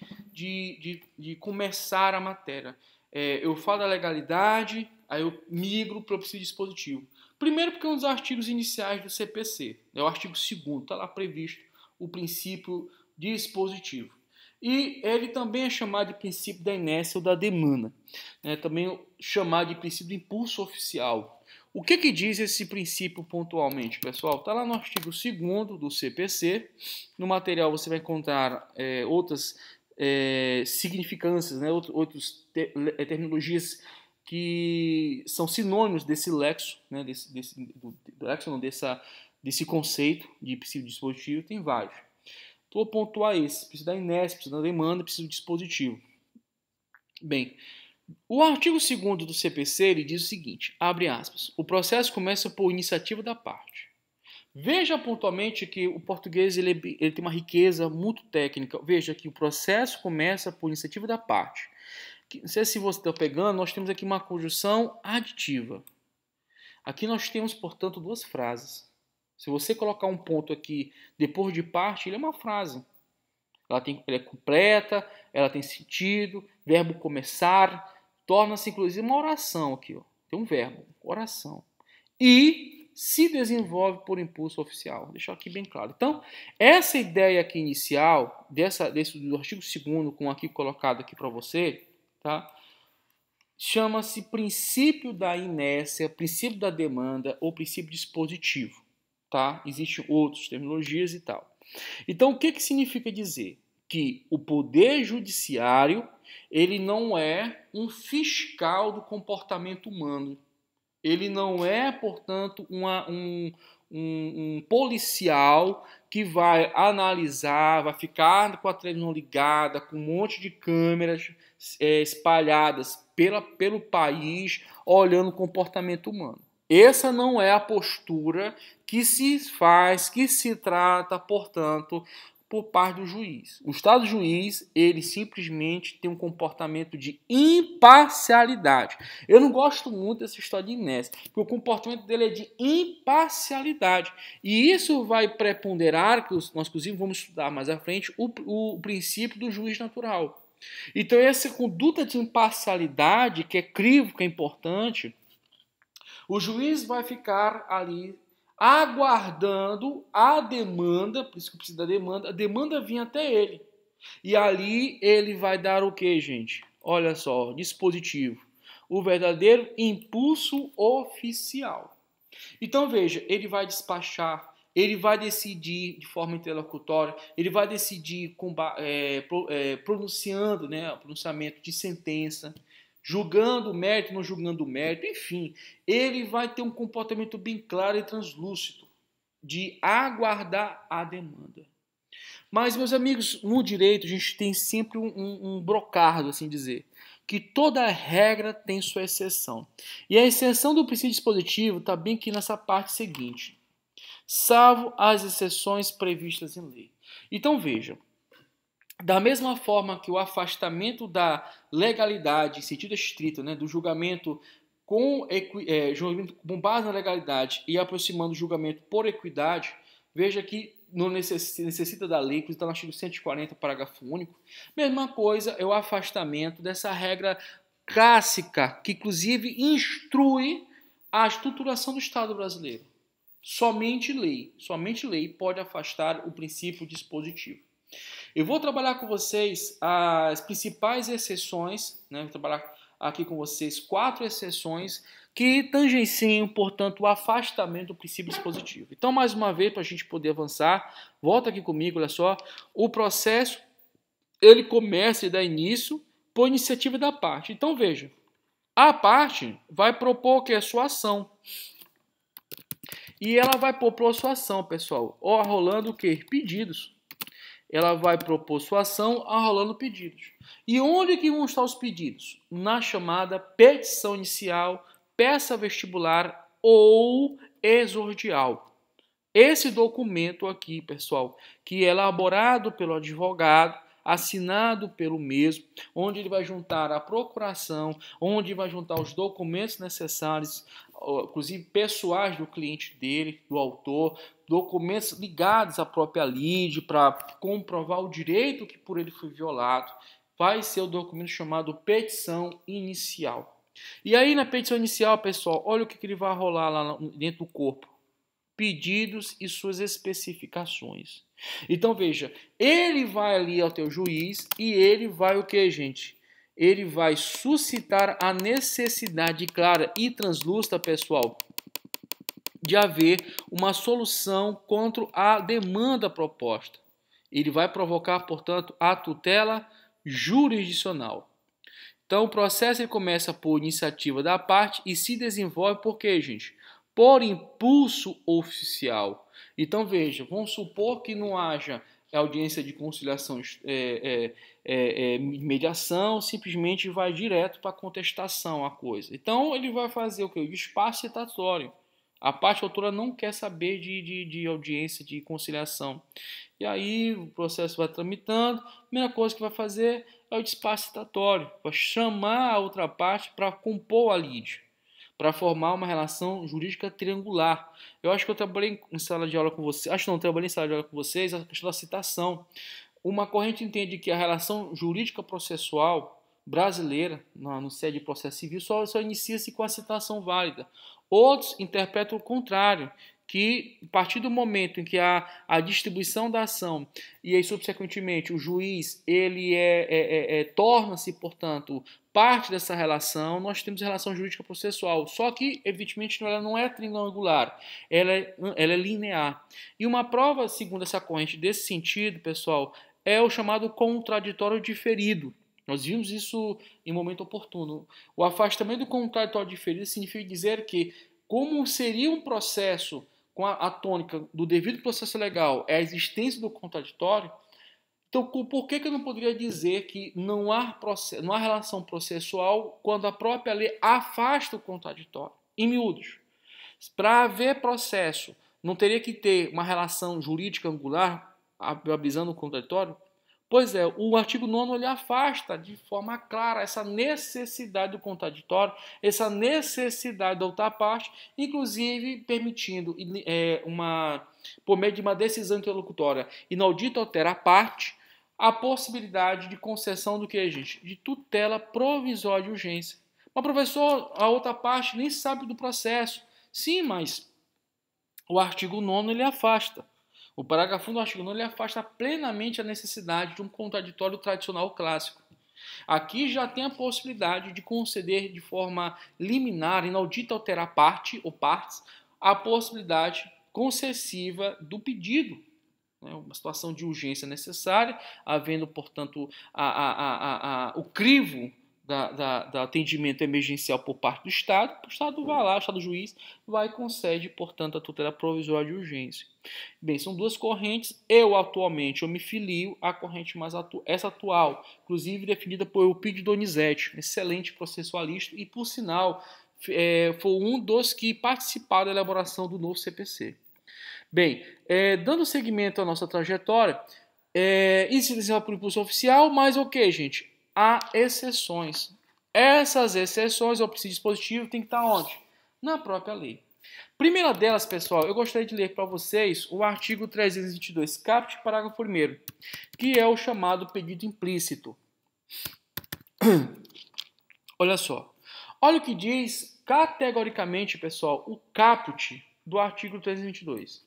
começar a matéria. Eu falo da legalidade, aí eu migro para o princípio dispositivo. Primeiro porque é um dos artigos iniciais do CPC, é o artigo 2º, está lá previsto o princípio dispositivo. E ele também é chamado de princípio da inércia ou da demanda, também chamado de princípio do impulso oficial. O que diz esse princípio pontualmente, pessoal? Está lá no artigo 2º do CPC. No material você vai encontrar outras significâncias, outras terminologias que são sinônimos desse lexo, desse conceito de princípio dispositivo. Tem vários. Vou pontuar esse: princípio da inércia, princípio da demanda, princípio dispositivo. Bem, o artigo 2º do CPC ele diz o seguinte, abre aspas, o processo começa por iniciativa da parte. Veja pontualmente que o português ele tem uma riqueza muito técnica. Veja que o processo começa por iniciativa da parte. Não sei se você está pegando, nós temos aqui uma conjunção aditiva. Aqui nós temos, portanto, duas frases. Se você colocar um ponto aqui depois de parte, ele é uma frase. Ela é completa, ela tem sentido, verbo começar, torna-se inclusive uma oração aqui. Tem um verbo, oração. E se desenvolve por impulso oficial. Vou deixar aqui bem claro. Então, essa ideia aqui inicial, do artigo 2º, com aqui colocado aqui para você, tá? Chama-se princípio da inércia, princípio da demanda ou princípio dispositivo. Tá? Existem outras terminologias e tal. Então, o que significa dizer? Que o poder judiciário ele não é um fiscal do comportamento humano. Ele não é, portanto, um policial que vai analisar, vai ficar com a televisão ligada, com um monte de câmeras espalhadas pelo país, olhando o comportamento humano. Essa não é a postura que se faz, que se trata, portanto, por parte do juiz. O Estado juiz, ele simplesmente tem um comportamento de imparcialidade. Eu não gosto muito dessa história de inércia, porque o comportamento dele é de imparcialidade. E isso vai preponderar, que nós inclusive vamos estudar mais à frente, o princípio do juiz natural. Então essa conduta de imparcialidade, que é crivo, que é importante, o juiz vai ficar ali aguardando a demanda, por isso que precisa da demanda, a demanda vir até ele. E ali ele vai dar o que, gente? Olha só, dispositivo. O verdadeiro impulso oficial. Então veja, ele vai despachar, ele vai decidir de forma interlocutória, ele vai decidir pronunciando, pronunciamento de sentença, julgando o mérito, não julgando o mérito, enfim, ele vai ter um comportamento bem claro e translúcido de aguardar a demanda. Mas, meus amigos, no direito a gente tem sempre um brocardo, assim dizer, que toda regra tem sua exceção. E a exceção do princípio dispositivo está bem aqui nessa parte seguinte, salvo as exceções previstas em lei. Então veja, da mesma forma que o afastamento da legalidade em sentido estrito, né, do julgamento julgamento com base na legalidade e aproximando o julgamento por equidade, veja que não necessita da lei, que está no artigo 140, parágrafo único. Mesma coisa é o afastamento dessa regra clássica, que inclusive instrui a estruturação do Estado brasileiro. Somente lei pode afastar o princípio dispositivo. Eu vou trabalhar com vocês as principais exceções, né? Vou trabalhar aqui com vocês 4 exceções que tangenciam, portanto, o afastamento do princípio dispositivo. Então, mais uma vez, para a gente poder avançar, volta aqui comigo, olha só, o processo, ele começa e dá início por iniciativa da parte. Então, veja, a parte vai propor que é a sua ação. E ela vai propor sua ação, pessoal, rolando o quê? Pedidos. Ela vai propor sua ação arrolando pedidos. E onde que vão estar os pedidos? Na chamada petição inicial, peça vestibular ou exordial. Esse documento aqui, pessoal, que é elaborado pelo advogado, assinado pelo mesmo, onde ele vai juntar a procuração, onde vai juntar os documentos necessários, inclusive pessoais do cliente dele, do autor, documentos ligados à própria lide para comprovar o direito que por ele foi violado, vai ser o documento chamado petição inicial. E aí na petição inicial, pessoal, olha o que ele vai rolar lá dentro do corpo. Pedidos e suas especificações. Então veja, ele vai ali ao teu juiz e ele vai o que, gente? Ele vai suscitar a necessidade clara e translúcida, pessoal, de haver uma solução contra a demanda proposta. Ele vai provocar, portanto, a tutela jurisdicional. Então o processo ele começa por iniciativa da parte e se desenvolve por quê, gente? Por impulso oficial. Então veja, vamos supor que não haja audiência de conciliação, mediação, simplesmente vai direto para a contestação a coisa. Então ele vai fazer o que? O despacho citatório. A parte autora não quer saber de audiência de conciliação. E aí o processo vai tramitando, a primeira coisa que vai fazer é o despacho citatório, vai chamar a outra parte para compor a lide, para formar uma relação jurídica triangular. Eu acho que eu trabalhei em sala de aula com vocês, trabalhei em sala de aula com vocês a questão da citação. Uma corrente entende que a relação jurídica processual brasileira, no sede de processo civil, só inicia-se com a citação válida. Outros interpretam o contrário, que a partir do momento em que há a distribuição da ação e aí subsequentemente o juiz ele torna-se, portanto, parte dessa relação, nós temos a relação jurídica processual. Só que, evidentemente, ela não é triangular, ela é linear. E uma prova, segundo essa corrente, desse sentido, pessoal, é o chamado contraditório diferido. Nós vimos isso em momento oportuno. O afastamento do contraditório diferido significa dizer que, como seria um processo com a tônica do devido processo legal, é a existência do contraditório, então por que eu não poderia dizer que não há relação processual quando a própria lei afasta o contraditório? Em miúdos, para haver processo, não teria que ter uma relação jurídica angular avisando o contraditório? Pois é, o artigo 9º ele afasta de forma clara essa necessidade do contraditório, essa necessidade da outra parte, inclusive permitindo, por meio de uma decisão interlocutória inaudita altera a parte, a possibilidade de concessão do que, gente? De tutela provisória de urgência. Mas, professor, a outra parte nem sabe do processo. Sim, mas o artigo 9º ele afasta. O parágrafo 1 do artigo 9 ele afasta plenamente a necessidade de um contraditório tradicional clássico. Aqui já tem a possibilidade de conceder de forma liminar, inaudita alterar parte ou partes, a possibilidade concessiva do pedido. Uma situação de urgência necessária, havendo, portanto, o crivo da atendimento emergencial por parte do Estado, o Estado vai lá, o Estado juiz vai e concede, portanto, a tutela provisória de urgência. Bem, são duas correntes. Eu me filio à corrente essa atual, inclusive definida por Eupídio Donizete, excelente processualista e, por sinal, foi um dos que participaram da elaboração do novo CPC. Bem, dando seguimento à nossa trajetória, isso se desenvolve por impulso oficial, mas o que, gente? Há exceções. Essas exceções ao princípio dispositivo tem que estar onde? Na própria lei. Primeira delas, pessoal, eu gostaria de ler para vocês o artigo 322, caput, parágrafo 1º, que é o chamado pedido implícito. Olha só. Olha o que diz categoricamente, pessoal, o caput do artigo 322.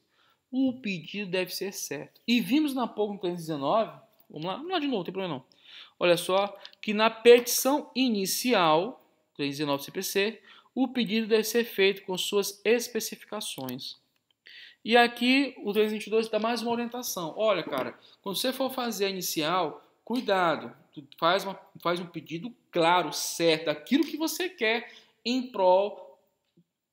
O pedido deve ser certo. E vimos na POC 319, vamos lá de novo, não tem problema não. Olha só, que na petição inicial, 319 CPC, o pedido deve ser feito com suas especificações. E aqui o 322 dá mais uma orientação. Olha, cara, quando você for fazer a inicial, cuidado, tu faz um pedido claro, certo, aquilo que você quer em prol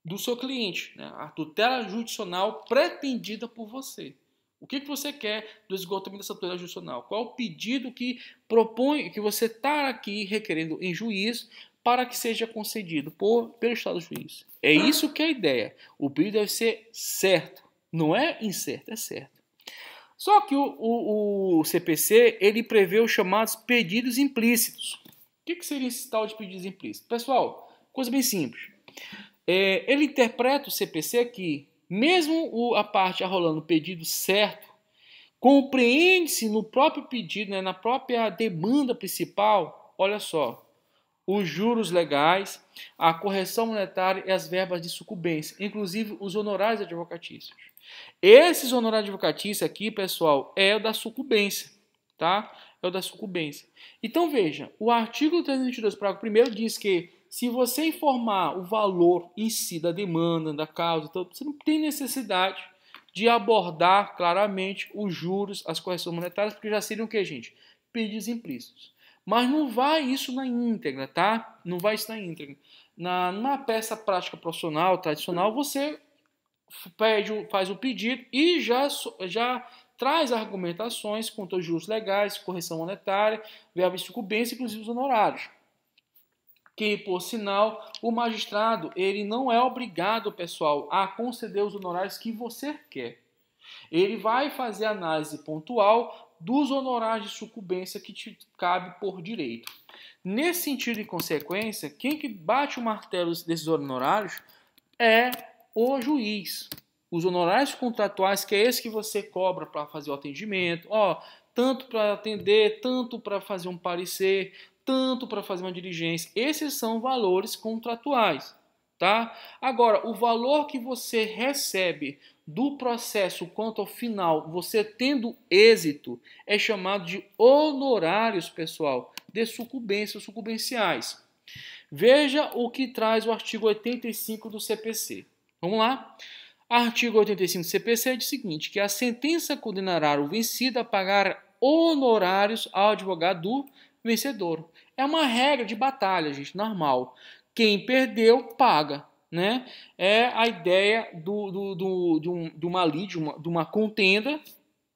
do seu cliente, né? A tutela judicional pretendida por você. O que você quer do esgotamento dessa tutela judicional? Qual é o pedido que propõe, que você está aqui requerendo em juízo para que seja concedido pelo Estado juiz? É isso que é a ideia. O pedido deve ser certo, não é incerto, é certo. Só que o CPC, ele prevê os chamados pedidos implícitos. O que seria esse tal de pedidos implícitos? Pessoal, coisa bem simples. Ele interpreta o CPC que, mesmo a parte arrolando o pedido certo, compreende-se no próprio pedido, né, na própria demanda principal, olha só, os juros legais, a correção monetária e as verbas de sucumbência, inclusive os honorários advocatícios. Esses honorários advocatícios aqui, pessoal, é o da sucumbência, tá? É o da sucumbência. Então, veja, o artigo 322, parágrafo 1º, diz que se você informar o valor em si da demanda, da causa, então você não tem necessidade de abordar claramente os juros, as correções monetárias, porque já seriam o que, gente? Pedidos implícitos. Mas não vai isso na íntegra, tá? Não vai isso na íntegra. Numa peça prática profissional, tradicional, você faz o pedido e já traz argumentações quanto aos juros legais, correção monetária, verba de sucumbência, inclusive os honorários. Que, por sinal, o magistrado ele não é obrigado, pessoal, a conceder os honorários que você quer. Ele vai fazer análise pontual dos honorários de sucumbência que te cabe por direito. Nesse sentido e consequência, quem que bate o martelo desses honorários é o juiz. Os honorários contratuais, que é esse que você cobra para fazer o atendimento, tanto para atender, tanto para fazer um parecer, tanto para fazer uma diligência. Esses são valores contratuais, tá? Agora, o valor que você recebe do processo quanto ao final, você tendo êxito, é chamado de honorários, pessoal, de sucumbência, sucumbenciais. Veja o que traz o artigo 85 do CPC. Vamos lá? Artigo 85 do CPC diz o seguinte, que a sentença condenará o vencido a pagar honorários ao advogado do vencedor. É uma regra de batalha, gente, normal. Quem perdeu, paga. Né? É a ideia de uma contenda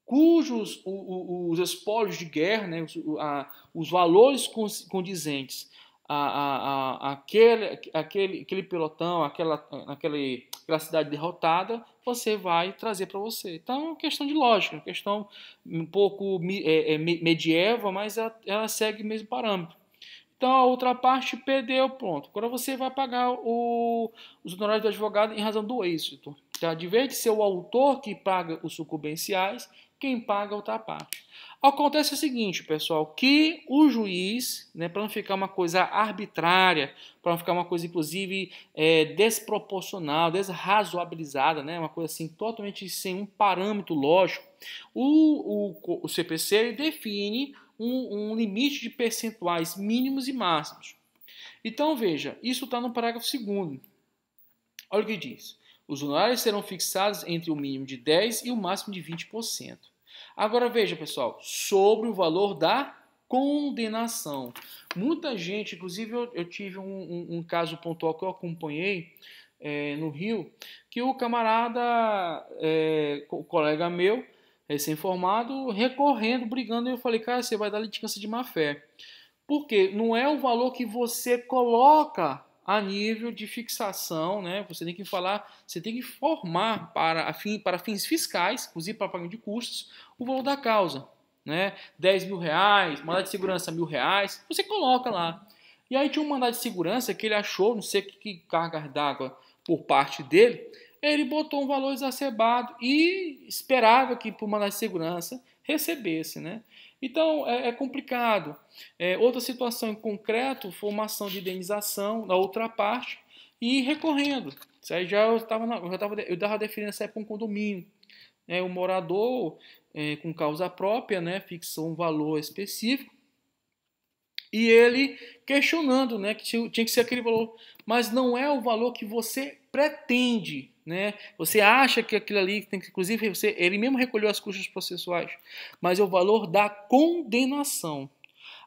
cujos os espólios de guerra, né, os valores condizentes aquele pelotão, aquela cidade derrotada, você vai trazer para você. Então é uma questão de lógica, uma questão um pouco medieval, mas ela segue o mesmo parâmetro. Então a outra parte perdeu, pronto. Agora você vai pagar os honorários do advogado em razão do êxito. Tá? De vez de ser o autor que paga os sucumbenciais, quem paga a outra parte. Acontece o seguinte, pessoal, que o juiz, né, para não ficar uma coisa arbitrária, para não ficar uma coisa, inclusive, desproporcional, desrazoabilizada, né, uma coisa assim totalmente sem um parâmetro lógico, o CPC define um limite de percentuais mínimos e máximos. Então, veja, isso está no parágrafo 2º. Olha o que diz. Os honorários serão fixados entre o mínimo de 10% e o máximo de 20%. Agora veja, pessoal, sobre o valor da condenação. Muita gente, inclusive eu tive um caso pontual que eu acompanhei no Rio, que o camarada, o colega meu, recém-formado, recorrendo, brigando, e eu falei, cara, você vai dar litigância de má fé. Porque não é o valor que você coloca a nível de fixação, né? Você tem que falar, você tem que informar para fins fiscais, inclusive para pagamento de custos, o valor da causa, né? 10 mil reais, mandado de segurança R$ 1.000, você coloca lá. E aí tinha um mandado de segurança que ele achou, não sei que carga d'água por parte dele, ele botou um valor exacerbado e esperava que por mandado de segurança recebesse, né? Então é complicado. Outra situação em concreto foi uma ação de indenização da outra parte e recorrendo. Isso aí eu estava definindo essa época um condomínio. O morador, com causa própria, né, fixou um valor específico e ele questionando, né, que tinha que ser aquele valor, mas não é o valor que você pretende, né? Você acha que aquilo ali tem que, inclusive, ele mesmo recolheu as custas processuais, mas é o valor da condenação.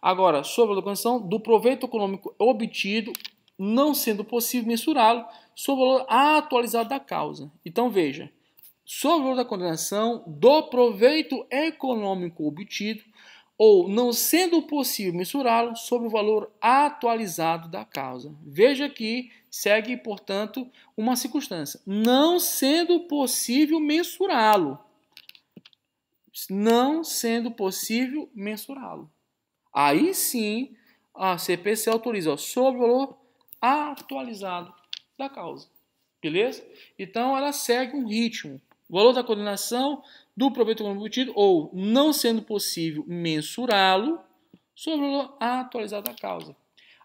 Agora, sobre a condenação do proveito econômico obtido, não sendo possível mensurá-lo, sobre o valor atualizado da causa. Então, veja, sobre o valor da condenação do proveito econômico obtido, ou não sendo possível mensurá-lo sobre o valor atualizado da causa. Veja que segue, portanto, uma circunstância. Não sendo possível mensurá-lo. Não sendo possível mensurá-lo. Aí sim, a CPC autoriza sobre o valor atualizado da causa. Beleza? Então, ela segue um ritmo. O valor da condenação do proveito econômico obtido, ou não sendo possível mensurá-lo, sobre o valor atualizado da causa.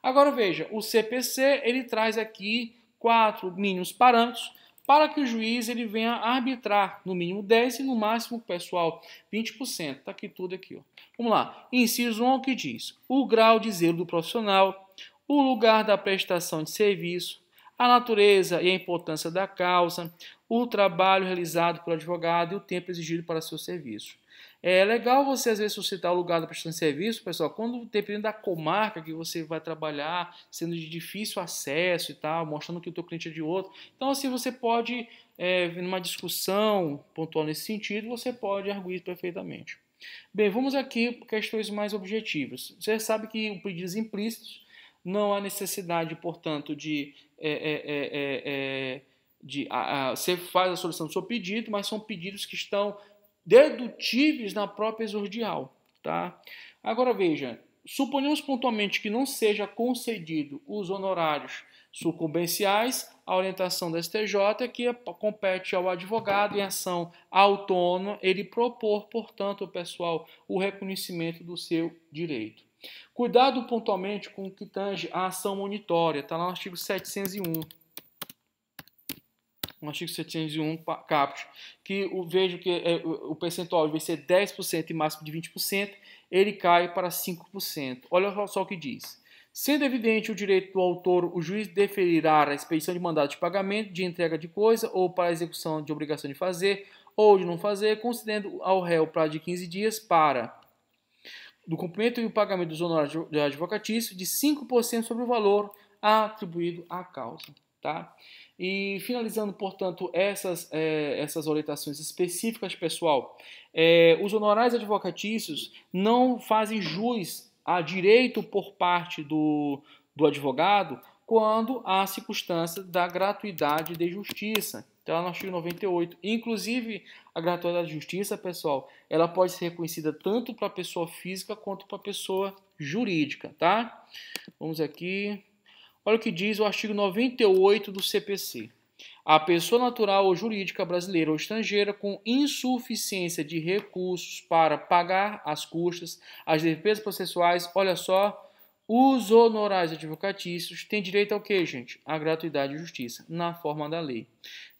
Agora veja, o CPC ele traz aqui 4 mínimos parâmetros para que o juiz ele venha arbitrar no mínimo 10 e no máximo, pessoal, 20%. Está aqui tudo aqui. Ó. Vamos lá. Inciso 1 que diz: o grau de zelo do profissional, o lugar da prestação de serviço, a natureza e a importância da causa, o trabalho realizado pelo advogado e o tempo exigido para seu serviço. É legal você, às vezes, suscitar o lugar da prestação de serviço, pessoal, quando dependendo da comarca que você vai trabalhar, sendo de difícil acesso e tal, mostrando que o teu cliente é de outro. Então, assim, você pode, numa discussão pontual nesse sentido, você pode arguir perfeitamente. Bem, vamos aqui para questões mais objetivas. Você sabe que o pedidos implícitos não há necessidade, portanto, você faz a solução do seu pedido, mas são pedidos que estão dedutíveis na própria exordial. Tá? Agora veja, suponhamos pontualmente que não seja concedido os honorários sucumbenciais, a orientação da STJ que compete ao advogado em ação autônoma ele propor, portanto, pessoal, o reconhecimento do seu direito. Cuidado pontualmente com o que tange a ação monitória, está lá no artigo 701. No artigo 701, caput, que eu vejo que o percentual vai ser 10% e máximo de 20%, ele cai para 5%. Olha só o que diz. Sendo evidente o direito do autor, o juiz deferirá a expedição de mandado de pagamento, de entrega de coisa, ou para a execução de obrigação de fazer, ou de não fazer, concedendo ao réu prazo de 15 dias para do cumprimento e o pagamento dos honorários advocatícios de 5% sobre o valor atribuído à causa. Tá? E finalizando, portanto, essas orientações específicas, pessoal, os honorários advocatícios não fazem jus a direito por parte do advogado quando há circunstância da gratuidade de justiça. Então, no artigo 98. Inclusive, a gratuidade de justiça, pessoal, ela pode ser reconhecida tanto para a pessoa física quanto para a pessoa jurídica, tá? Vamos aqui. Olha o que diz o artigo 98 do CPC. A pessoa natural ou jurídica brasileira ou estrangeira com insuficiência de recursos para pagar as custas, as despesas processuais, olha só, os honorários advocatícios têm direito ao quê, gente? A gratuidade de justiça, na forma da lei.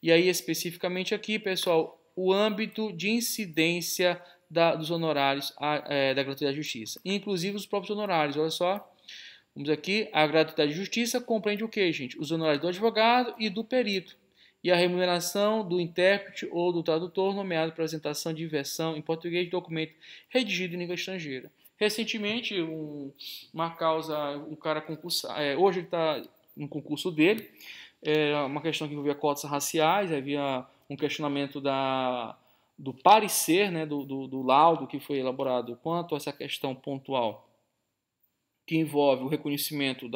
E aí, especificamente aqui, pessoal, o âmbito de incidência dos honorários da gratuidade de justiça, inclusive os próprios honorários, olha só. Vamos aqui, a gratuidade de justiça compreende o quê, gente? Os honorários do advogado e do perito. E a remuneração do intérprete ou do tradutor nomeado para apresentação de versão em português de documento redigido em língua estrangeira. Recentemente, uma causa, um cara concursado, hoje ele está no concurso dele, uma questão que envolvia cotas raciais, havia um questionamento do parecer, né, do laudo que foi elaborado quanto a essa questão pontual que envolve o reconhecimento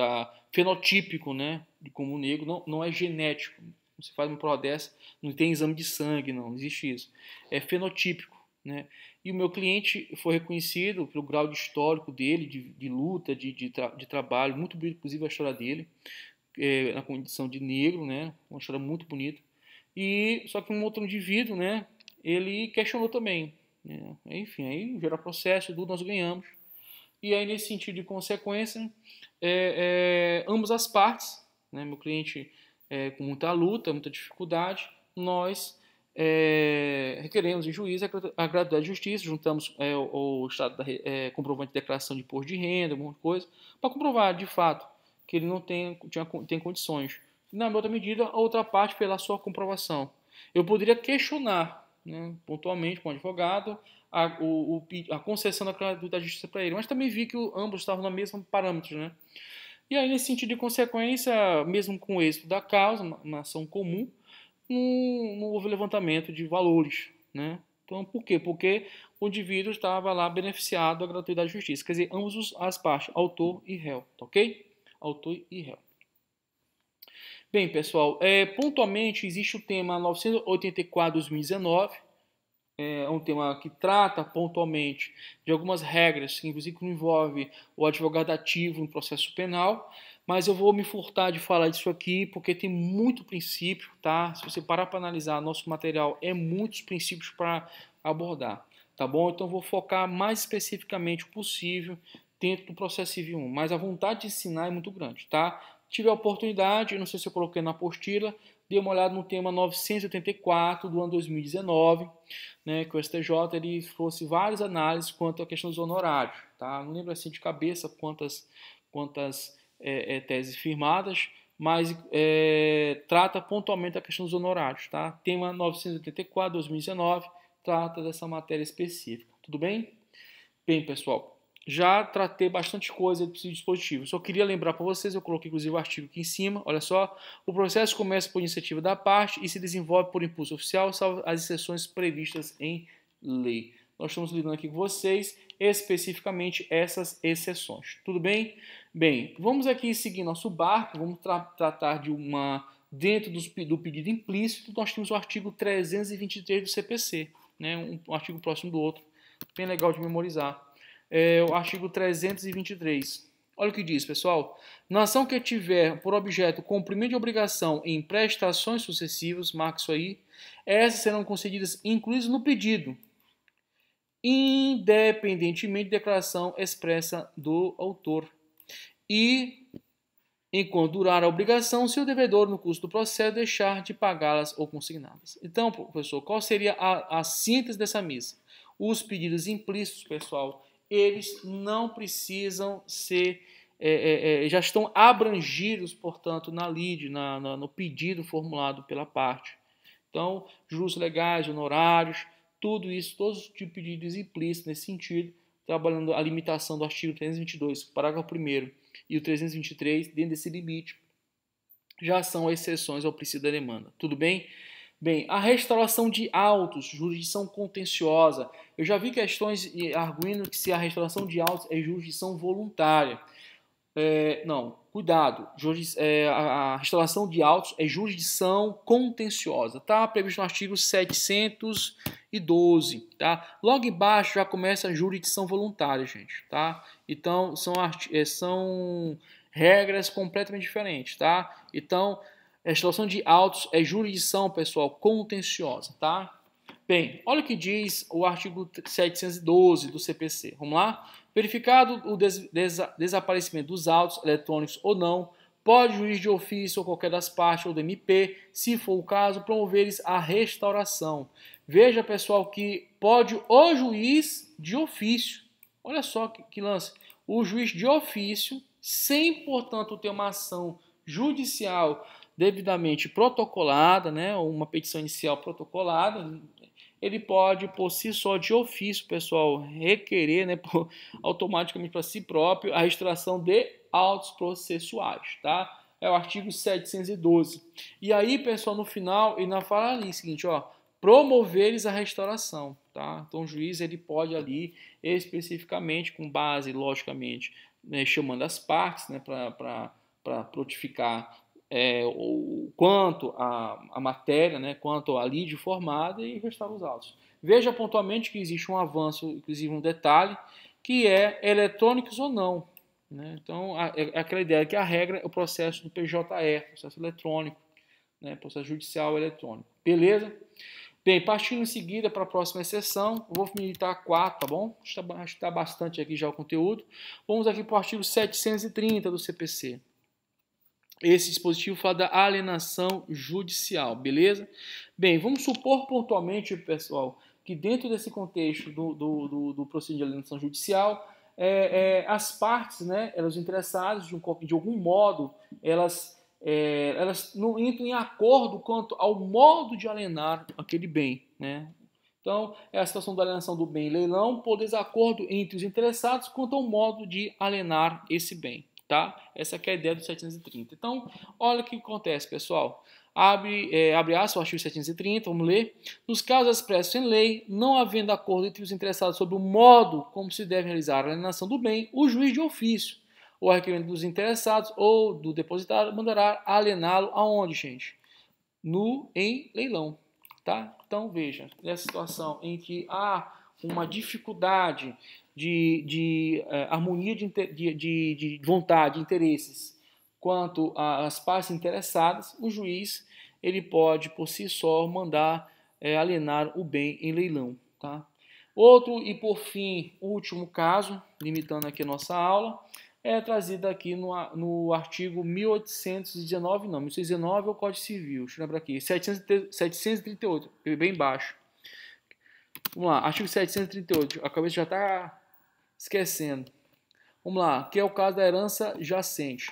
fenotípico, né, de como negro, não é genético. Você faz uma prova dessa, não tem exame de sangue, não existe isso. É fenotípico, né? E o meu cliente foi reconhecido pelo grau de histórico dele, de luta, de trabalho, muito bonito, inclusive a história dele, na condição de negro, né? Uma história muito bonita. E só que um outro indivíduo, né? Ele questionou também, né? Enfim, aí gera processo, tudo nós ganhamos. E aí nesse sentido de consequência, ambas as partes, né? Meu cliente com muita luta, muita dificuldade, nós requeremos em juízo a gratuidade de justiça, juntamos o estado comprovante de declaração de imposto de renda, alguma coisa, para comprovar de fato que ele não tem condições. Na outra medida, a outra parte pela sua comprovação. Eu poderia questionar, né, pontualmente com o advogado a concessão da gratuidade da justiça para ele, mas também vi que ambos estavam no mesmo parâmetro, né? E aí, nesse sentido de consequência, mesmo com o êxito da causa, uma ação comum, não houve levantamento de valores, né? Então, por quê? Porque o indivíduo estava lá beneficiado da gratuidade de justiça. Quer dizer, ambas as partes, autor e réu, tá ok? Autor e réu. Bem, pessoal, pontualmente existe o tema 984/2019, é um tema que trata pontualmente de algumas regras, inclusive que envolve o advogado ativo em processo penal, mas eu vou me furtar de falar disso aqui porque tem muito princípio, tá? Se você parar para analisar nosso material, muitos princípios para abordar, tá bom? Então eu vou focar mais especificamente o possível dentro do processo civil 1, mas a vontade de ensinar é muito grande, tá? Tive a oportunidade, não sei se eu coloquei na apostila, dei uma olhada no tema 984 do ano 2019, né, que o STJ ele trouxe várias análises quanto à questão dos honorários. Tá? Não lembro assim de cabeça quantas teses firmadas, mas trata pontualmente a questão dos honorários. Tá? Tema 984, 2019, trata dessa matéria específica. Tudo bem? Bem, pessoal, já tratei bastante coisa desse dispositivo. Só queria lembrar para vocês, eu coloquei inclusive o artigo aqui em cima, olha só. O processo começa por iniciativa da parte e se desenvolve por impulso oficial, salvo as exceções previstas em lei. Nós estamos lidando aqui com vocês especificamente essas exceções. Tudo bem? Bem, vamos aqui seguir nosso barco, vamos tratar de dentro do pedido implícito, nós temos o artigo 323 do CPC, né? Um artigo próximo do outro, bem legal de memorizar. O artigo 323. Olha o que diz, pessoal. Na ação que tiver por objeto cumprimento de obrigação em prestações sucessivas, marca isso aí, essas serão concedidas incluídas no pedido, independentemente de declaração expressa do autor. E, enquanto durar a obrigação, se o devedor, no curso do processo, deixar de pagá-las ou consigná-las. Então, professor, qual seria a síntese dessa missa? Os pedidos implícitos, pessoal, eles não precisam ser, já estão abrangidos, portanto, na lide, no pedido formulado pela parte. Então, juros legais, honorários, tudo isso, todos os tipos de pedidos implícitos nesse sentido, trabalhando a limitação do artigo 322, parágrafo 1º e o 323, dentro desse limite, já são exceções ao princípio da demanda. Tudo bem? Bem, a restauração de autos, jurisdição contenciosa. Eu já vi questões arguindo que se a restauração de autos é jurisdição voluntária. Não, cuidado. A restauração de autos é jurisdição contenciosa. Está previsto no artigo 712. Tá? Logo embaixo já começa a jurisdição voluntária, gente. Tá? Então, são regras completamente diferentes. Tá? Então, restauração de autos é jurisdição, pessoal, contenciosa, tá? Bem, olha o que diz o artigo 712 do CPC. Vamos lá? Verificado o desaparecimento dos autos eletrônicos ou não, pode o juiz de ofício ou qualquer das partes ou do MP, se for o caso, promover-lhes a restauração. Veja, pessoal, que pode o juiz de ofício. Olha só que lance. O juiz de ofício, sem, portanto, ter uma ação judicial devidamente protocolada, né, ou uma petição inicial protocolada, ele pode, por si só, de ofício, pessoal, requerer, né, automaticamente para si próprio, a restauração de autos processuais, tá? É o artigo 712. E aí, pessoal, no final, ele não fala ali o seguinte, ó, promoveres a restauração, tá? Então, o juiz, ele pode ali, especificamente, com base, logicamente, né, chamando as partes, né, para notificar o quanto a matéria, né, quanto a lide formada e restaurar os autos. Veja pontualmente que existe um avanço, inclusive um detalhe, que é eletrônicos ou não. Né? Então, é aquela ideia que a regra é o processo do PJE, processo eletrônico, né, processo judicial eletrônico. Beleza? Bem, partindo em seguida para a próxima sessão, eu vou militar 4, tá bom? Acho que está bastante aqui já o conteúdo. Vamos aqui para o artigo 730 do CPC. Esse dispositivo fala da alienação judicial, beleza? Bem, vamos supor pontualmente, pessoal, que dentro desse contexto do procedimento de alienação judicial, as partes, né, elas interessadas de algum modo, elas não entram em acordo quanto ao modo de alienar aquele bem, né? Então, é a situação da alienação do bem em leilão por desacordo entre os interessados quanto ao modo de alienar esse bem, tá? Essa que é a ideia do 730. Então, olha o que acontece, pessoal. Abre aspas, o artigo 730, vamos ler. Nos casos expressos em lei, não havendo acordo entre os interessados sobre o modo como se deve realizar a alienação do bem, o juiz de ofício, ou a requerimento dos interessados ou do depositário, mandará aliená-lo aonde, gente? Em leilão. Tá? Então, veja, nessa situação em que há uma dificuldade de harmonia de vontade, de interesses, quanto às partes interessadas, o juiz ele pode, por si só, mandar alienar o bem em leilão. Tá? Outro e, por fim, último caso, limitando aqui a nossa aula, é trazida aqui no artigo 1819, não, 1819 é o Código Civil, deixa eu lembrar aqui, 738, bem baixo. Vamos lá, artigo 738, a cabeça já está esquecendo. Vamos lá, que é o caso da herança jacente.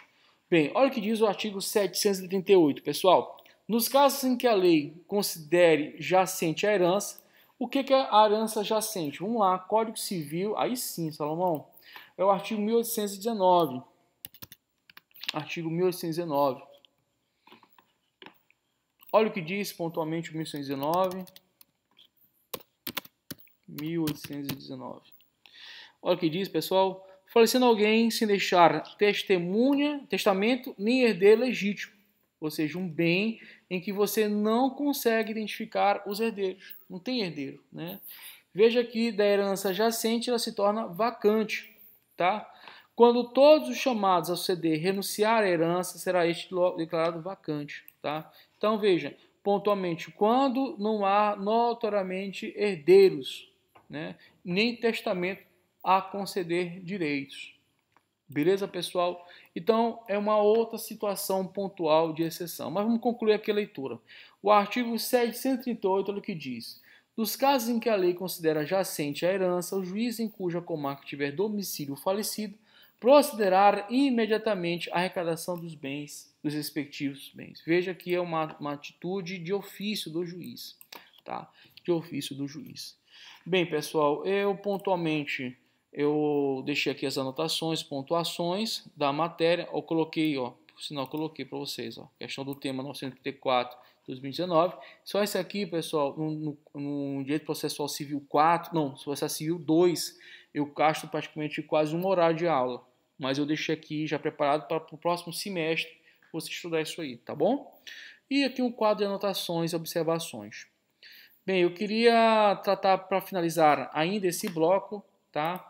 Bem, olha o que diz o artigo 738, pessoal. Nos casos em que a lei considere jacente a herança, o que é a herança jacente? Vamos lá, Código Civil, aí sim, Salomão. É o artigo 1819. Artigo 1819. Olha o que diz pontualmente o 1819. 1819. Olha o que diz, pessoal. Falecendo alguém sem deixar testemunha, testamento, nem herdeiro legítimo. Ou seja, um bem em que você não consegue identificar os herdeiros. Não tem herdeiro, né? Veja que da herança jacente ela se torna vacante, tá? Quando todos os chamados a suceder renunciar à herança, será este declarado vacante, tá? Então veja, pontualmente, quando não há notoriamente herdeiros, né, nem testamento a conceder direitos. Beleza, pessoal? Então, é uma outra situação pontual de exceção. Mas vamos concluir aqui a leitura. O artigo 738, olha o que diz. Nos casos em que a lei considera jacente a herança, o juiz em cuja comarca tiver domicílio falecido procederá imediatamente à arrecadação dos bens, dos respectivos bens. Veja que é uma atitude de ofício do juiz, tá? De ofício do juiz. Bem, pessoal, eu pontualmente deixei aqui as anotações, pontuações da matéria. Eu coloquei, ó, por sinal, coloquei para vocês, ó, questão do tema 934 2019. Só esse aqui, pessoal, no Direito Processual Civil 4, não, Processual Civil 2, eu gasto praticamente quase um horário de aula. Mas eu deixei aqui já preparado para o próximo semestre você estudar isso aí, tá bom? E aqui um quadro de anotações e observações. Bem, eu queria tratar, para finalizar ainda esse bloco, tá?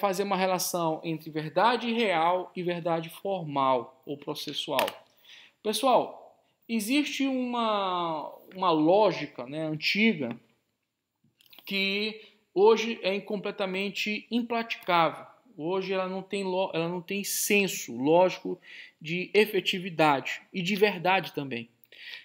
Fazer uma relação entre verdade real e verdade formal ou processual. Pessoal, existe uma lógica, né, antiga que hoje é completamente impraticável. Hoje ela não tem senso lógico de efetividade e de verdade também,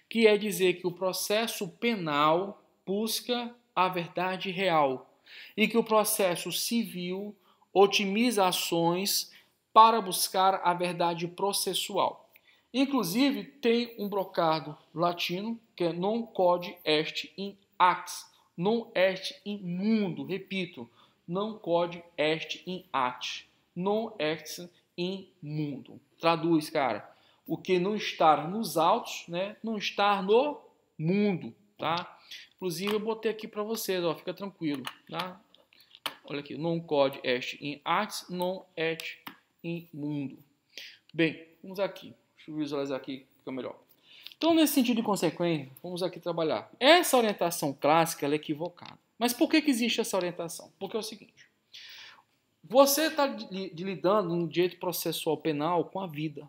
que é dizer que o processo penal busca a verdade real e que o processo civil otimiza ações para buscar a verdade processual. Inclusive, tem um brocado latino que é non code est in actis. non est in mundo. Repito, non quod est in ate. Non est in mundo. Traduz, cara. O que não está nos autos, né, não está no mundo, tá? Inclusive eu botei aqui para vocês, ó, fica tranquilo, tá? Olha aqui, non quod est in ate, non est in mundo. Bem, vamos aqui. Deixa eu visualizar aqui, fica melhor. Então, nesse sentido de consequência, vamos aqui trabalhar. Essa orientação clássica ela é equivocada. Mas por que existe essa orientação? Porque é o seguinte. Você está lidando no direito processual penal com a vida.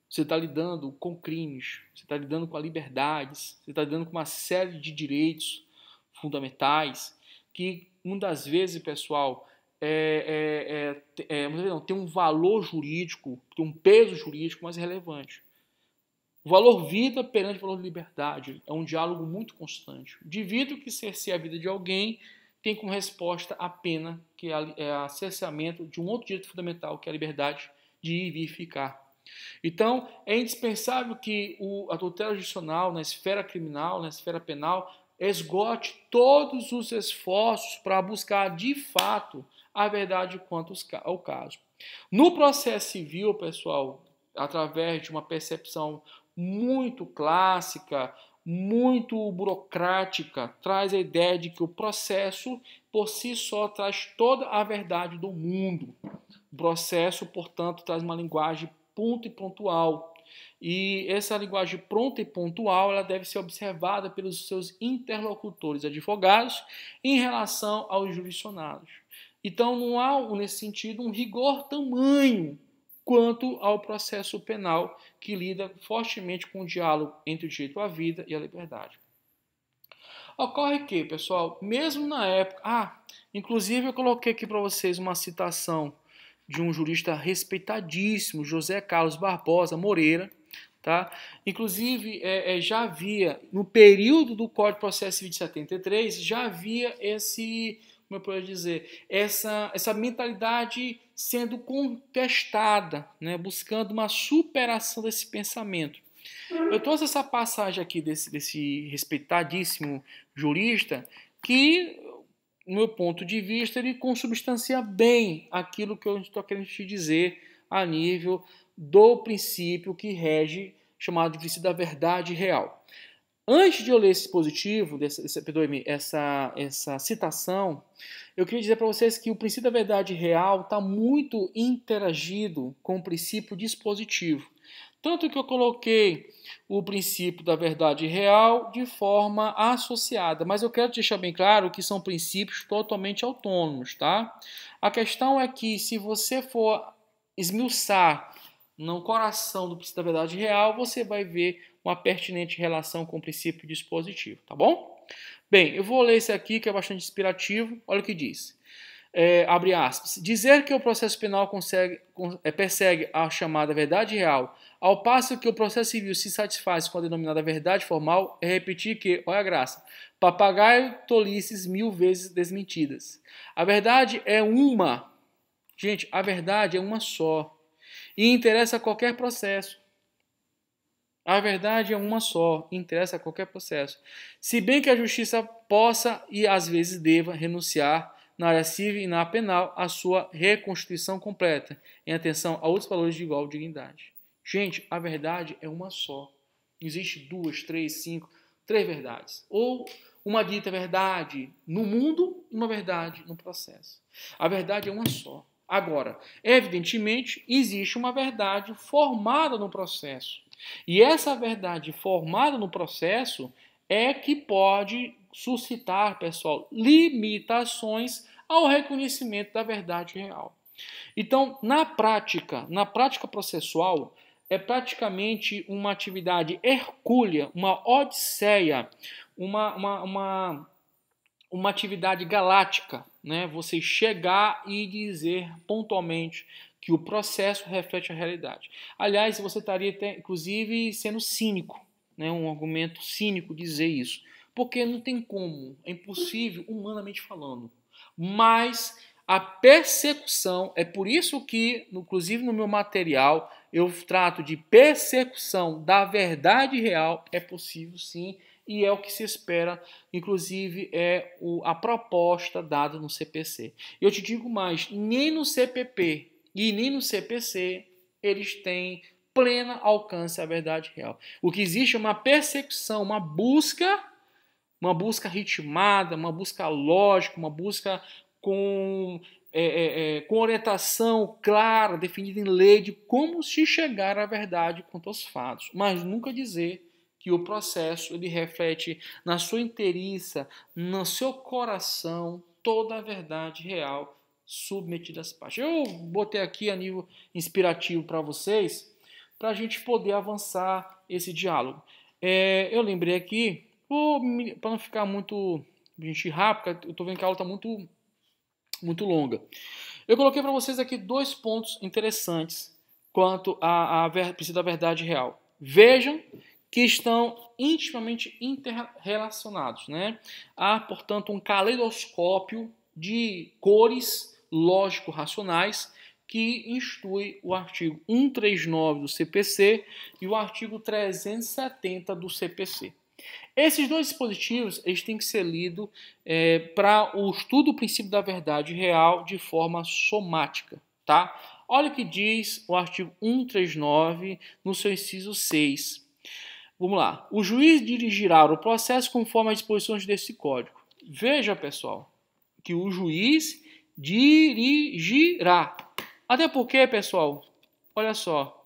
Você está lidando com crimes. Você está lidando com liberdades. Você está lidando com uma série de direitos fundamentais que, muitas vezes, pessoal, tem um valor jurídico, tem um peso jurídico mais relevante. O valor vida perante o valor liberdade é um diálogo muito constante. O indivíduo que cerceia a vida de alguém tem como resposta a pena, que é o cerceamento de um outro direito fundamental, que é a liberdade de ir e vir e ficar. Então, é indispensável que a tutela judicial na esfera criminal, na esfera penal, esgote todos os esforços para buscar, de fato, a verdade quanto ao caso. No processo civil, pessoal, através de uma percepção muito clássica, muito burocrática, traz a ideia de que o processo, por si só, traz toda a verdade do mundo. O processo, portanto, traz uma linguagem pronta e pontual. E essa linguagem pronta e pontual ela deve ser observada pelos seus interlocutores advogados em relação aos jurisdicionados. Então, não há, nesse sentido, um rigor tamanho quanto ao processo penal, que lida fortemente com o diálogo entre o direito à vida e à liberdade. Ocorre que, pessoal, mesmo na época... inclusive eu coloquei aqui para vocês uma citação de um jurista respeitadíssimo, José Carlos Barbosa Moreira, tá? Inclusive, já havia, no período do Código de Processo Civil de 73, já havia como eu posso dizer, essa mentalidade sendo contestada, né, buscando uma superação desse pensamento. Eu trouxe essa passagem aqui desse respeitadíssimo jurista que, no meu ponto de vista, ele consubstancia bem aquilo que eu estou querendo te dizer a nível do princípio que rege, chamado de princípio da verdade real. Antes de eu ler esse dispositivo, essa citação, eu queria dizer para vocês que o princípio da verdade real está muito interagido com o princípio dispositivo. Tanto que eu coloquei o princípio da verdade real de forma associada, mas eu quero deixar bem claro que são princípios totalmente autônomos, tá? A questão é que se você for esmiuçar no coração do princípio da verdade real, você vai ver uma pertinente relação com o princípio dispositivo, tá bom? Bem, eu vou ler esse aqui que é bastante inspirativo. Olha o que diz. Abre aspas. Dizer que o processo penal persegue a chamada verdade real, ao passo que o processo civil se satisfaz com a denominada verdade formal, é repetir que, olha a graça, papagaio tolices 1000 vezes desmentidas. A verdade é uma. Gente, a verdade é uma só. E interessa a qualquer processo. A verdade é uma só, interessa a qualquer processo. Se bem que a justiça possa e às vezes deva renunciar na área civil e na penal à sua reconstituição completa, em atenção a outros valores de igual dignidade. Gente, a verdade é uma só. Não existe 2, 3, 5, 3 verdades. Ou uma dita verdade no mundo e uma verdade no processo. A verdade é uma só. Agora, evidentemente, existe uma verdade formada no processo. E essa verdade formada no processo é que pode suscitar, pessoal, limitações ao reconhecimento da verdade real. Então, na prática processual, é praticamente uma atividade hercúlea, uma odisseia, uma atividade galáctica, né? Você chegar e dizer pontualmente que o processo reflete a realidade. Aliás, você estaria, inclusive, sendo cínico, né? Um argumento cínico dizer isso. Porque não tem como, é impossível, humanamente falando. Mas a persecução, é por isso que, inclusive no meu material, eu trato de persecução da verdade real, é possível sim, e é o que se espera, inclusive é a proposta dada no CPC. Eu te digo mais, nem no CPP e nem no CPC eles têm pleno alcance à verdade real. O que existe é uma persecução, uma busca ritmada, uma busca lógica, uma busca com orientação clara, definida em lei, de como se chegar à verdade quanto aos fatos, mas nunca dizer que o processo ele reflete na sua inteiriça, no seu coração, toda a verdade real submetida às partes. Eu botei aqui a nível inspirativo para vocês, para a gente poder avançar esse diálogo. Eu lembrei aqui, para não ficar muito rápido, eu estou vendo que a aula está muito longa. Eu coloquei para vocês aqui 2 pontos interessantes quanto à princípio da verdade real. Vejam que estão intimamente interrelacionados, né? Há, portanto, um caleidoscópio de cores lógico-racionais que institui o artigo 139 do CPC e o artigo 370 do CPC. Esses 2 dispositivos eles têm que ser lidos para o estudo do princípio da verdade real de forma somática, tá? Olha o que diz o artigo 139 no seu inciso 6. Vamos lá. O juiz dirigirá o processo conforme as disposições desse código. Veja, pessoal, que o juiz dirigirá. Até porque, pessoal, olha só,